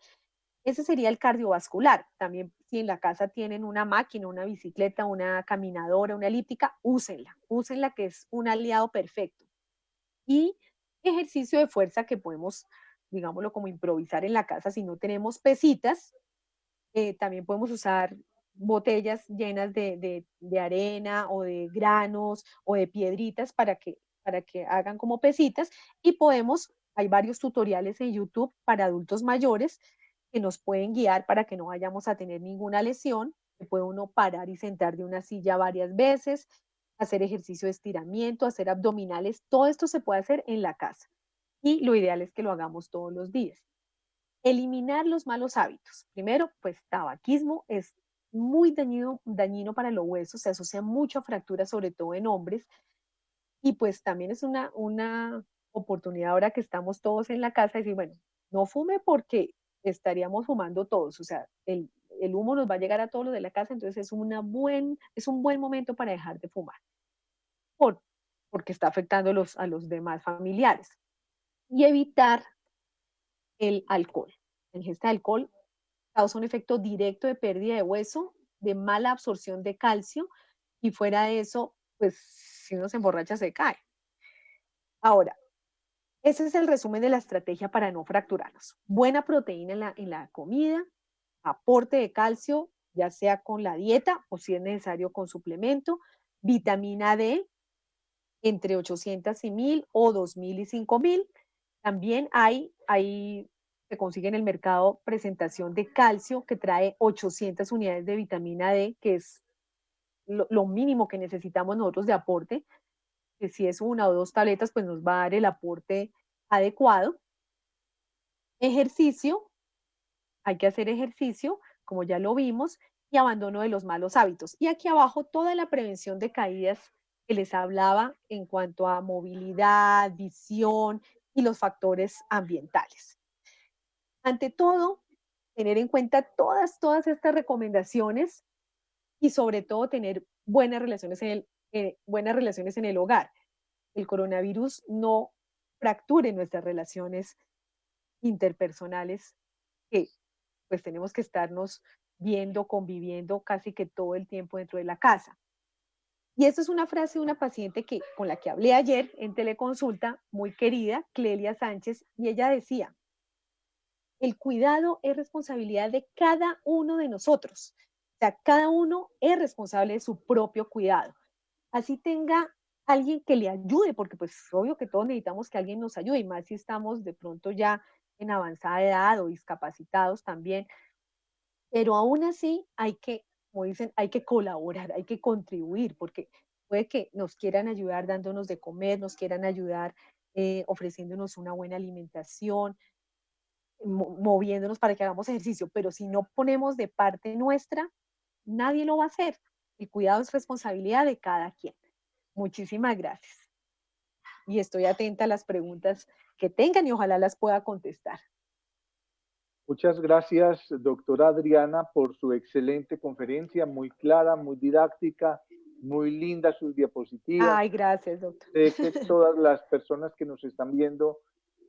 Ese sería el cardiovascular. También si en la casa tienen una máquina, una bicicleta, una caminadora, una elíptica, úsenla que es un aliado perfecto. Y ejercicio de fuerza que podemos, digámoslo, como improvisar en la casa si no tenemos pesitas. También podemos usar botellas llenas de arena o de granos o de piedritas para que hagan como pesitas y podemos, hay varios tutoriales en YouTube para adultos mayores que nos pueden guiar para que no vayamos a tener ninguna lesión, que puede uno parar y sentar de una silla varias veces, hacer ejercicio de estiramiento, hacer abdominales, todo esto se puede hacer en la casa. Y lo ideal es que lo hagamos todos los días. Eliminar los malos hábitos. Primero, pues tabaquismo es muy dañino para los huesos, se asocia mucho a fracturas, sobre todo en hombres, y pues también es una oportunidad ahora que estamos todos en la casa de decir, bueno, no fume porque estaríamos fumando todos, o sea, el humo nos va a llegar a todos los de la casa, entonces es un buen momento para dejar de fumar, por, porque está afectando a los demás familiares. Y evitar el alcohol. La ingesta de alcohol causa un efecto directo de pérdida de hueso, de mala absorción de calcio, y fuera de eso, pues si uno se emborracha se cae. Ahora, ese es el resumen de la estrategia para no fracturarnos. Buena proteína en la comida, aporte de calcio, ya sea con la dieta o si es necesario con suplemento, vitamina D entre 800 y 1000 o 2000 y 5000. También se consigue en el mercado presentación de calcio que trae 800 unidades de vitamina D, que es lo mínimo que necesitamos nosotros de aporte, que si es una o dos tabletas, pues nos va a dar el aporte adecuado. Ejercicio, hay que hacer ejercicio, como ya lo vimos, y abandono de los malos hábitos. Y aquí abajo toda la prevención de caídas que les hablaba en cuanto a movilidad, visión y los factores ambientales. Ante todo, tener en cuenta todas estas recomendaciones y sobre todo tener buenas relaciones en el hogar. El coronavirus no fracture nuestras relaciones interpersonales, que pues tenemos que estarnos viendo, conviviendo casi que todo el tiempo dentro de la casa. Y esta es una frase de una paciente con la que hablé ayer en teleconsulta, muy querida, Clelia Sánchez, y ella decía, el cuidado es responsabilidad de cada uno de nosotros. O sea, cada uno es responsable de su propio cuidado. Así tenga alguien que le ayude, porque pues obvio que todos necesitamos que alguien nos ayude, y más si estamos de pronto ya en avanzada edad o discapacitados también. Pero aún así hay que, como dicen, hay que colaborar, hay que contribuir, porque puede que nos quieran ayudar dándonos de comer, nos quieran ayudar ofreciéndonos una buena alimentación, moviéndonos para que hagamos ejercicio, pero si no ponemos de parte nuestra, nadie lo va a hacer. El cuidado es responsabilidad de cada quien. Muchísimas gracias. Y estoy atenta a las preguntas que tengan y ojalá las pueda contestar. Muchas gracias, doctora Adriana, por su excelente conferencia, muy clara, muy didáctica, muy linda sus diapositivas. Ay, gracias, doctor. Sé que todas las personas que nos están viendo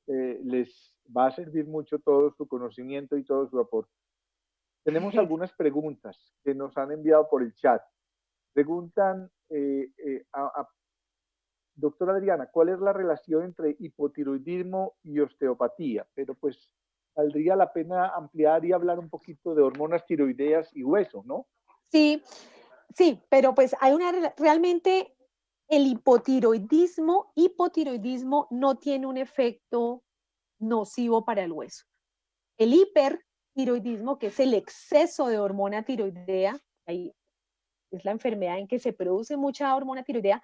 les va a servir mucho todo su conocimiento y todo su aporte. Tenemos algunas preguntas que nos han enviado por el chat. Preguntan doctora Adriana, ¿cuál es la relación entre hipotiroidismo y osteopatía? Pero pues valdría la pena ampliar y hablar un poquito de hormonas tiroideas y hueso, ¿no? Sí, sí, pero pues realmente el hipotiroidismo no tiene un efecto nocivo para el hueso. El hipertiroidismo, que es el exceso de hormona tiroidea, ahí es la enfermedad en que se produce mucha hormona tiroidea,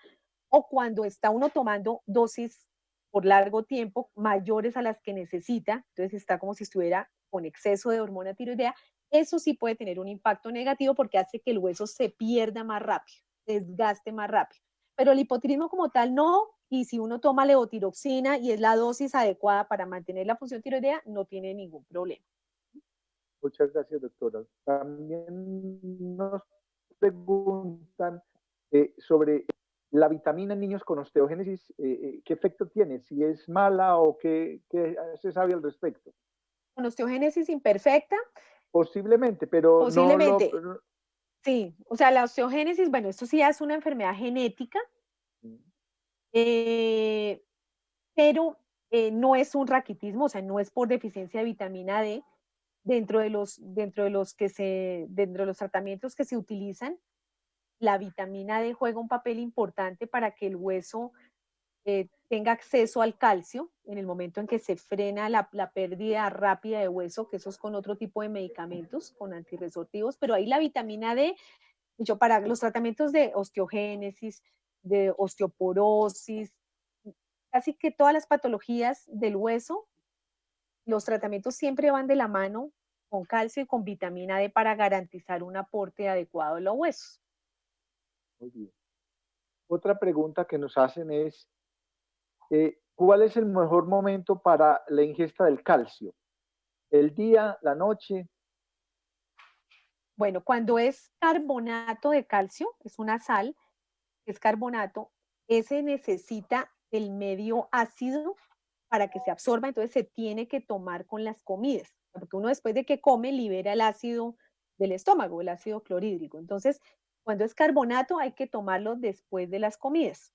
o cuando está uno tomando dosis por largo tiempo mayores a las que necesita, entonces está como si estuviera con exceso de hormona tiroidea, eso sí puede tener un impacto negativo porque hace que el hueso se pierda más rápido, desgaste más rápido. Pero el hipotiroidismo como tal no, y si uno toma levotiroxina y es la dosis adecuada para mantener la función tiroidea, no tiene ningún problema. Muchas gracias, doctora. También nos preguntan sobre la vitamina en niños con osteogénesis, ¿qué efecto tiene? ¿Si es mala o qué se sabe al respecto? Con osteogénesis imperfecta. Posiblemente, pero posiblemente. no lo... Sí, o sea, la osteogénesis, bueno, esto sí es una enfermedad genética, pero no es un raquitismo, o sea, no es por deficiencia de vitamina D. Dentro de los tratamientos que se utilizan, la vitamina D juega un papel importante para que el hueso tenga acceso al calcio en el momento en que se frena la pérdida rápida de hueso, que eso es con otro tipo de medicamentos, con antirresortivos, pero ahí la vitamina D, para los tratamientos de osteogénesis, de osteoporosis, casi que todas las patologías del hueso, los tratamientos siempre van de la mano con calcio y con vitamina D para garantizar un aporte adecuado a los huesos. Muy bien. Otra pregunta que nos hacen es, ¿cuál es el mejor momento para la ingesta del calcio? ¿El día, la noche? Bueno, cuando es carbonato de calcio, es una sal, es carbonato, ese necesita el medio ácido para que se absorba, entonces se tiene que tomar con las comidas, porque uno después de que come libera el ácido del estómago, el ácido clorhídrico. Entonces, cuando es carbonato hay que tomarlo después de las comidas,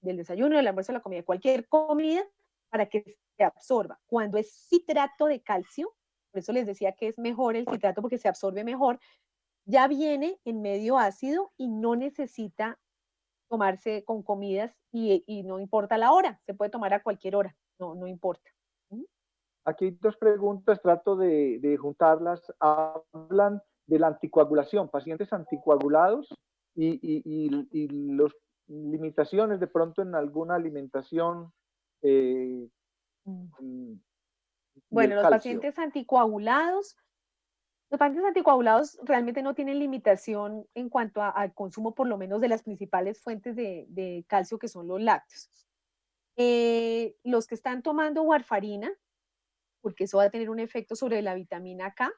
del desayuno, del almuerzo, de la comida, cualquier comida para que se absorba. Cuando es citrato de calcio, por eso les decía que es mejor el citrato porque se absorbe mejor, ya viene en medio ácido y no necesita tomarse con comidas y no importa la hora, se puede tomar a cualquier hora, no importa. Aquí hay dos preguntas, trato de juntarlas. Hablan de la anticoagulación, pacientes anticoagulados y las limitaciones de pronto en alguna alimentación eh, y Bueno, el calcio. los pacientes anticoagulados realmente no tienen limitación en cuanto al consumo, por lo menos de las principales fuentes de calcio, que son los lácteos. Los que están tomando warfarina, porque eso va a tener un efecto sobre la vitamina K,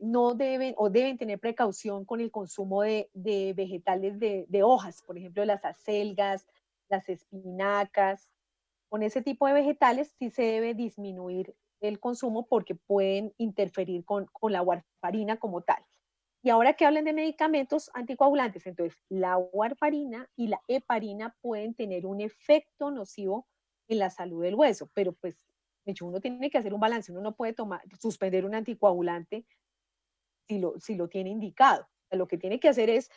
no deben o deben tener precaución con el consumo de vegetales de hojas, por ejemplo, las acelgas, las espinacas. Con ese tipo de vegetales sí se debe disminuir el consumo porque pueden interferir con la warfarina como tal. Y ahora que hablan de medicamentos anticoagulantes, entonces la warfarina y la heparina pueden tener un efecto nocivo en la salud del hueso, pero pues de hecho uno tiene que hacer un balance, uno no puede suspender un anticoagulante si lo tiene indicado. O sea, lo que tiene que hacer es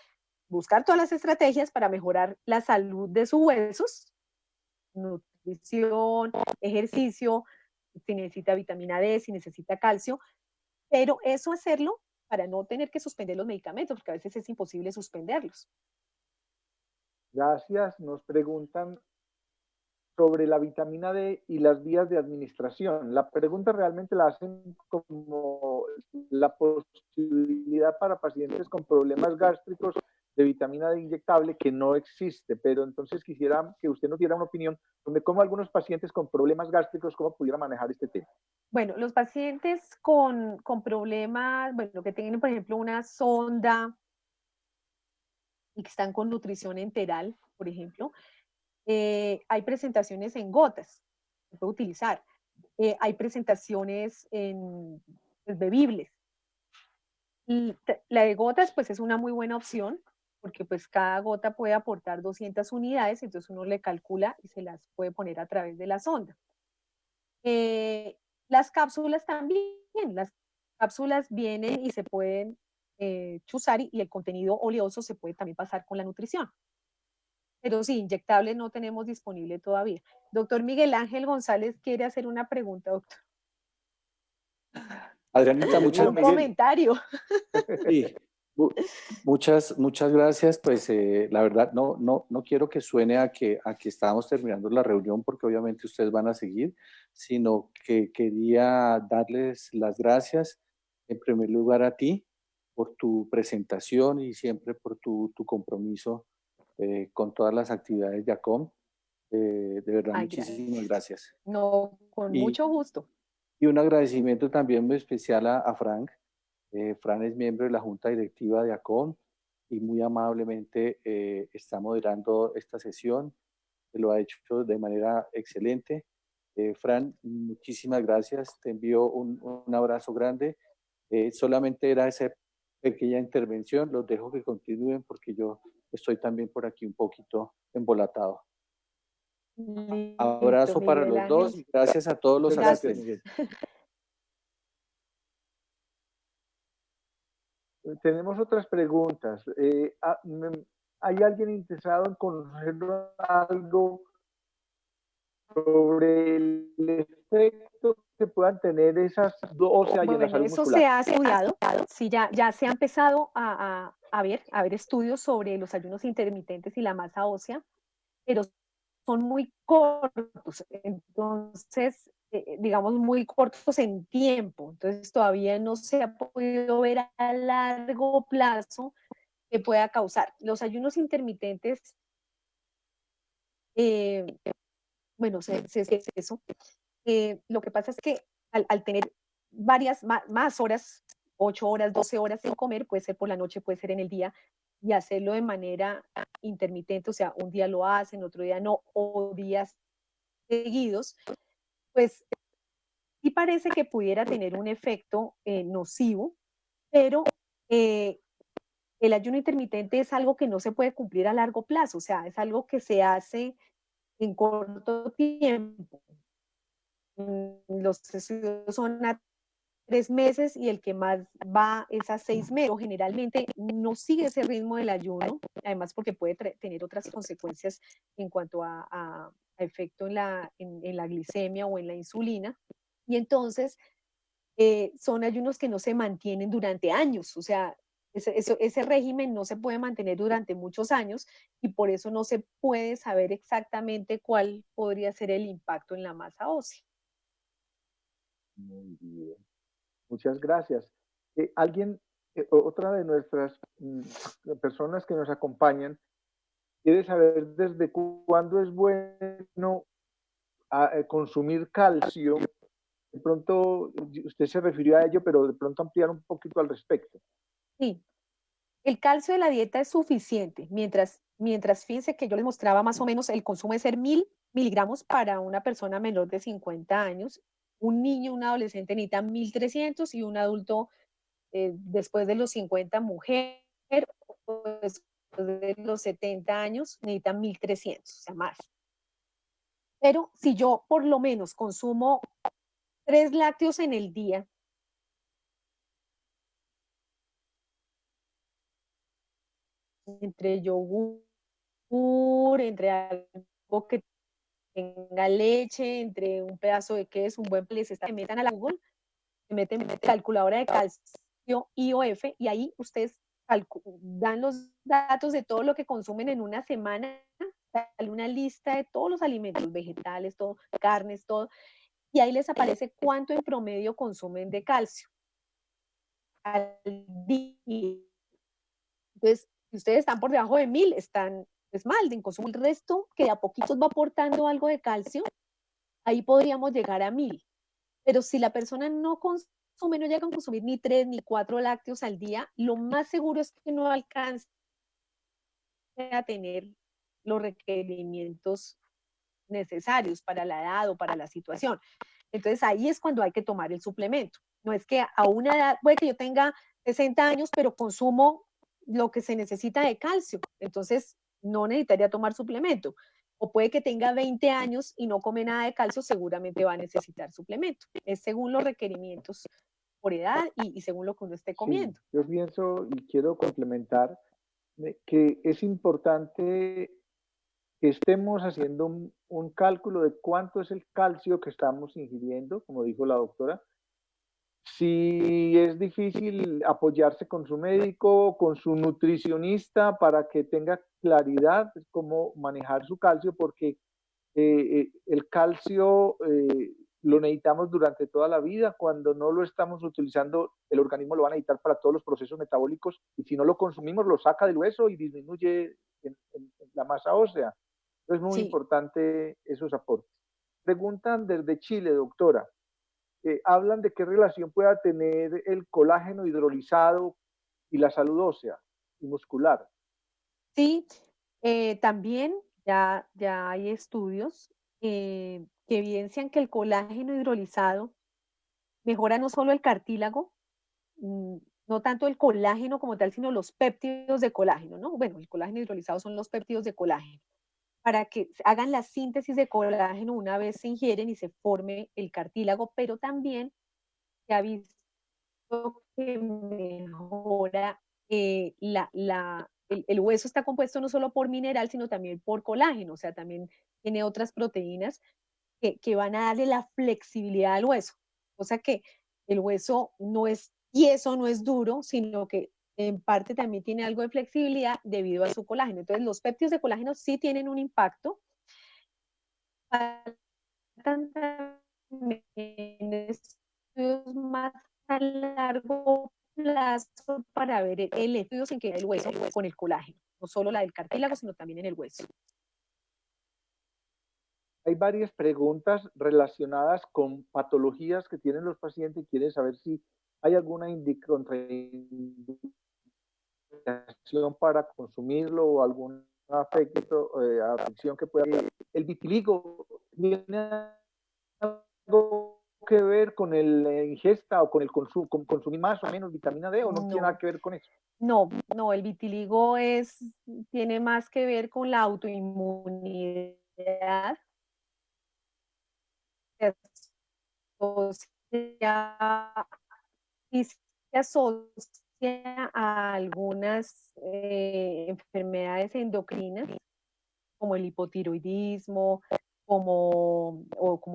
buscar todas las estrategias para mejorar la salud de sus huesos, nutrición, ejercicio, si necesita vitamina D, si necesita calcio, pero eso hacerlo para no tener que suspender los medicamentos, porque a veces es imposible suspenderlos. Gracias. Nos preguntan sobre la vitamina D y las vías de administración. La pregunta realmente la hacen como la posibilidad para pacientes con problemas gástricos de vitamina D inyectable que no existe, pero entonces quisiera que usted nos diera una opinión sobre cómo algunos pacientes con problemas gástricos, cómo pudiera manejar este tema. Bueno, los pacientes con problemas, bueno, que tienen, por ejemplo, una sonda y que están con nutrición enteral, por ejemplo, hay presentaciones en gotas, se puede utilizar. Hay presentaciones en pues, bebibles. La de gotas, pues es una muy buena opción, porque pues cada gota puede aportar 200 unidades, entonces uno le calcula y se las puede poner a través de la sonda. Las cápsulas también, las cápsulas vienen y se pueden chuzar y el contenido oleoso se puede también pasar con la nutrición. Pero sí, inyectable no tenemos disponible todavía. Doctor Miguel Ángel González quiere hacer una pregunta, doctor. Adrianita, Un comentario. sí, muchas gracias. Pues la verdad no quiero que suene a que estábamos terminando la reunión porque obviamente ustedes van a seguir, sino que quería darles las gracias en primer lugar a ti por tu presentación y siempre por tu compromiso con todas las actividades de ACOM. De verdad, Ay, muchísimas gracias. gracias. No, con mucho gusto. Y un agradecimiento también muy especial a Frank. Fran es miembro de la Junta Directiva de ACOM y muy amablemente está moderando esta sesión. Lo ha hecho de manera excelente. Fran, muchísimas gracias. Te envío un abrazo grande. Solamente era esa pequeña intervención. Los dejo que continúen porque yo estoy también por aquí un poquito embolatado. Listo, Abrazo para Miguel los dos Ángel. y gracias a todos los Gracias, asistentes. Miguel. Tenemos otras preguntas. ¿Hay alguien interesado en conocer algo sobre el efecto que puedan tener esas 12 y en la Bueno, salud eso muscular? se ha estudiado, sí, ya se ha empezado a ver estudios sobre los ayunos intermitentes y la masa ósea, pero son muy cortos, entonces, digamos, muy cortos en tiempo, entonces todavía no se ha podido ver a largo plazo que pueda causar. Los ayunos intermitentes, eh, bueno, eso. Lo que pasa es que al tener varias más horas, 8 horas, 12 horas sin comer, puede ser por la noche, puede ser en el día, y hacerlo de manera intermitente, o sea, un día lo hacen, otro día no, o días seguidos, pues sí parece que pudiera tener un efecto nocivo, pero el ayuno intermitente es algo que no se puede cumplir a largo plazo, o sea, es algo que se hace en corto tiempo. Los estudios son a 3 meses y el que más va es a 6 meses. Generalmente no sigue ese ritmo del ayuno, además porque puede tener otras consecuencias en cuanto a efecto en la glicemia o en la insulina. Y entonces son ayunos que no se mantienen durante años, o sea, ese régimen no se puede mantener durante muchos años y por eso no se puede saber exactamente cuál podría ser el impacto en la masa ósea. Muy bien. Muchas gracias. Otra de nuestras personas que nos acompañan, quiere saber desde cuándo es bueno consumir calcio. De pronto, usted se refirió a ello, pero de pronto ampliar un poquito al respecto. Sí, el calcio de la dieta es suficiente, mientras fíjense que yo les mostraba más o menos el consumo de ser 1000 miligramos para una persona menor de 50 años, un niño, un adolescente necesita 1300 y un adulto después de los 50, mujer, pues, después de los 70 años necesita 1300, o sea, más. Pero si yo por lo menos consumo 3 lácteos en el día, entre yogur, entre algo que tenga leche, entre un pedazo de queso, un buen les se metan a la Google, se meten calculadora de calcio IOF y ahí ustedes dan los datos de todo lo que consumen en una semana, sale una lista de todos los alimentos, vegetales, todo, carnes, todo, y ahí les aparece cuánto en promedio consumen de calcio al día. Entonces, si ustedes están por debajo de 1000, están pues mal de consumo. El resto, que de a poquitos va aportando algo de calcio, ahí podríamos llegar a 1000. Pero si la persona no consume, no llega a consumir ni 3 ni 4 lácteos al día, lo más seguro es que no alcance a tener los requerimientos necesarios para la edad o para la situación. Entonces ahí es cuando hay que tomar el suplemento. No es que a una edad, puede que yo tenga 60 años, pero consumo lo que se necesita de calcio. Entonces no necesitaría tomar suplemento. O puede que tenga 20 años y no come nada de calcio, seguramente va a necesitar suplemento. Es según los requerimientos por edad y según lo que uno esté comiendo. Sí, yo pienso y quiero complementar que es importante que estemos haciendo un cálculo de cuánto es el calcio que estamos ingiriendo, como dijo la doctora. Si es difícil apoyarse con su médico, con su nutricionista para que tenga claridad de cómo manejar su calcio, porque el calcio lo necesitamos durante toda la vida. Cuando no lo estamos utilizando, el organismo lo va a necesitar para todos los procesos metabólicos y si no lo consumimos, lo saca del hueso y disminuye en la masa ósea. Es muy Sí. importante esos aportes. Preguntan desde Chile, doctora. Hablan de qué relación pueda tener el colágeno hidrolizado y la salud ósea y muscular. Sí, también ya hay estudios que evidencian que el colágeno hidrolizado mejora no solo el cartílago, no tanto el colágeno como tal, sino los péptidos de colágeno, ¿no? Bueno, el colágeno hidrolizado son los péptidos de colágeno, para que hagan la síntesis de colágeno una vez se ingieren y se forme el cartílago, pero también se ha visto que mejora el hueso está compuesto no solo por mineral, sino también por colágeno, o sea, también tiene otras proteínas que van a darle la flexibilidad al hueso. cosa que el hueso no es tieso, no es duro, sino que en parte también tiene algo de flexibilidad debido a su colágeno. Entonces, los péptidos de colágeno sí tienen un impacto. Faltan también estudios más a largo plazo para ver el estudio en que el hueso con el colágeno, no solo la del cartílago, sino también en el hueso. Hay varias preguntas relacionadas con patologías que tienen los pacientes y quieren saber si hay alguna contraindicación para consumirlo o algún afección que pueda haber. El vitiligo tiene algo que ver con el ingesta o con el consumo, con consumir más o menos vitamina D, o no tiene nada que ver con eso. No, el vitiligo tiene más que ver con la autoinmunidad. Y se asocia a algunas enfermedades endocrinas, como el hipotiroidismo, como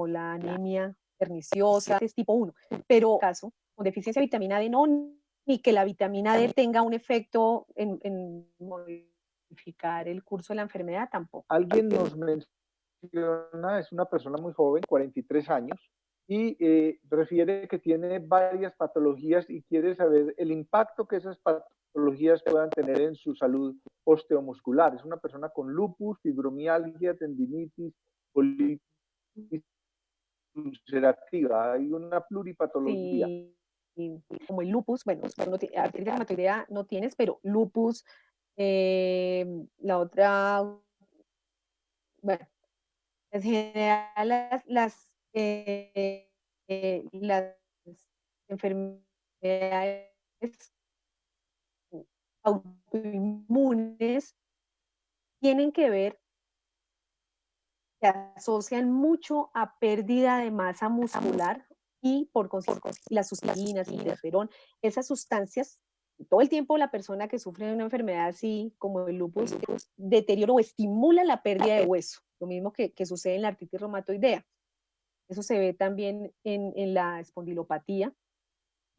la anemia perniciosa, es tipo 1. Pero en caso, con deficiencia de vitamina D, no, ni que la vitamina D tenga un efecto en modificar el curso de la enfermedad, tampoco. Alguien nos menciona, es una persona muy joven, 43 años, y refiere que tiene varias patologías y quiere saber el impacto que esas patologías puedan tener en su salud osteomuscular. Es una persona con lupus, fibromialgia, tendinitis, colitis ulcerativa, hay una pluripatología. Sí, como el lupus, bueno, artritis reumatoidea no tienes, pero lupus, la otra, bueno, en general las enfermedades autoinmunes tienen que ver, se asocian mucho a pérdida de masa muscular y por consecuencia las sustancias, interferón, esas sustancias, todo el tiempo la persona que sufre de una enfermedad así como el lupus deteriora o estimula la pérdida de hueso, lo mismo que sucede en la artritis reumatoidea. Eso se ve también en la espondilopatía.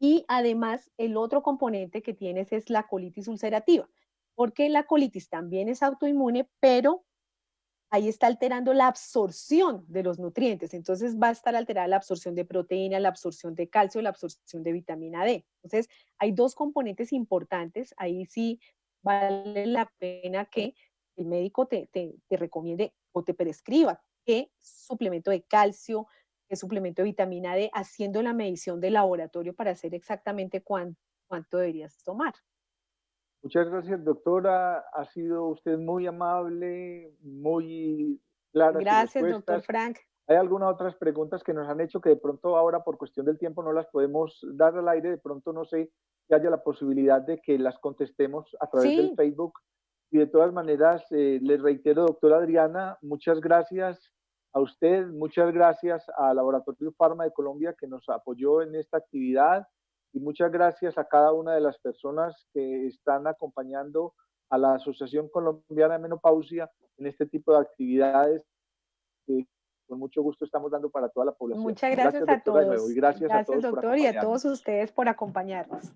Y además el otro componente que tienes es la colitis ulcerativa, porque la colitis también es autoinmune, pero ahí está alterando la absorción de los nutrientes. Entonces va a estar alterada la absorción de proteína, la absorción de calcio, la absorción de vitamina D. Entonces hay dos componentes importantes. Ahí sí vale la pena que el médico te recomiende o te prescriba qué suplemento de calcio, qué suplemento de vitamina D, haciendo la medición de laboratorio para saber exactamente cuánto deberías tomar. Muchas gracias, doctora. Ha sido usted muy amable, muy clara. Gracias, doctor Frank. Hay algunas otras preguntas que nos han hecho que de pronto ahora por cuestión del tiempo no las podemos dar al aire. De pronto no sé si haya la posibilidad de que las contestemos a través del Facebook. Y de todas maneras, les reitero, doctora Adriana, muchas gracias a usted, muchas gracias al Laboratorio Pharma de Colombia que nos apoyó en esta actividad. Y muchas gracias a cada una de las personas que están acompañando a la Asociación Colombiana de Menopausia en este tipo de actividades que con mucho gusto estamos dando para toda la población. Muchas gracias a todos. Y gracias a todos doctor, y a todos ustedes por acompañarnos.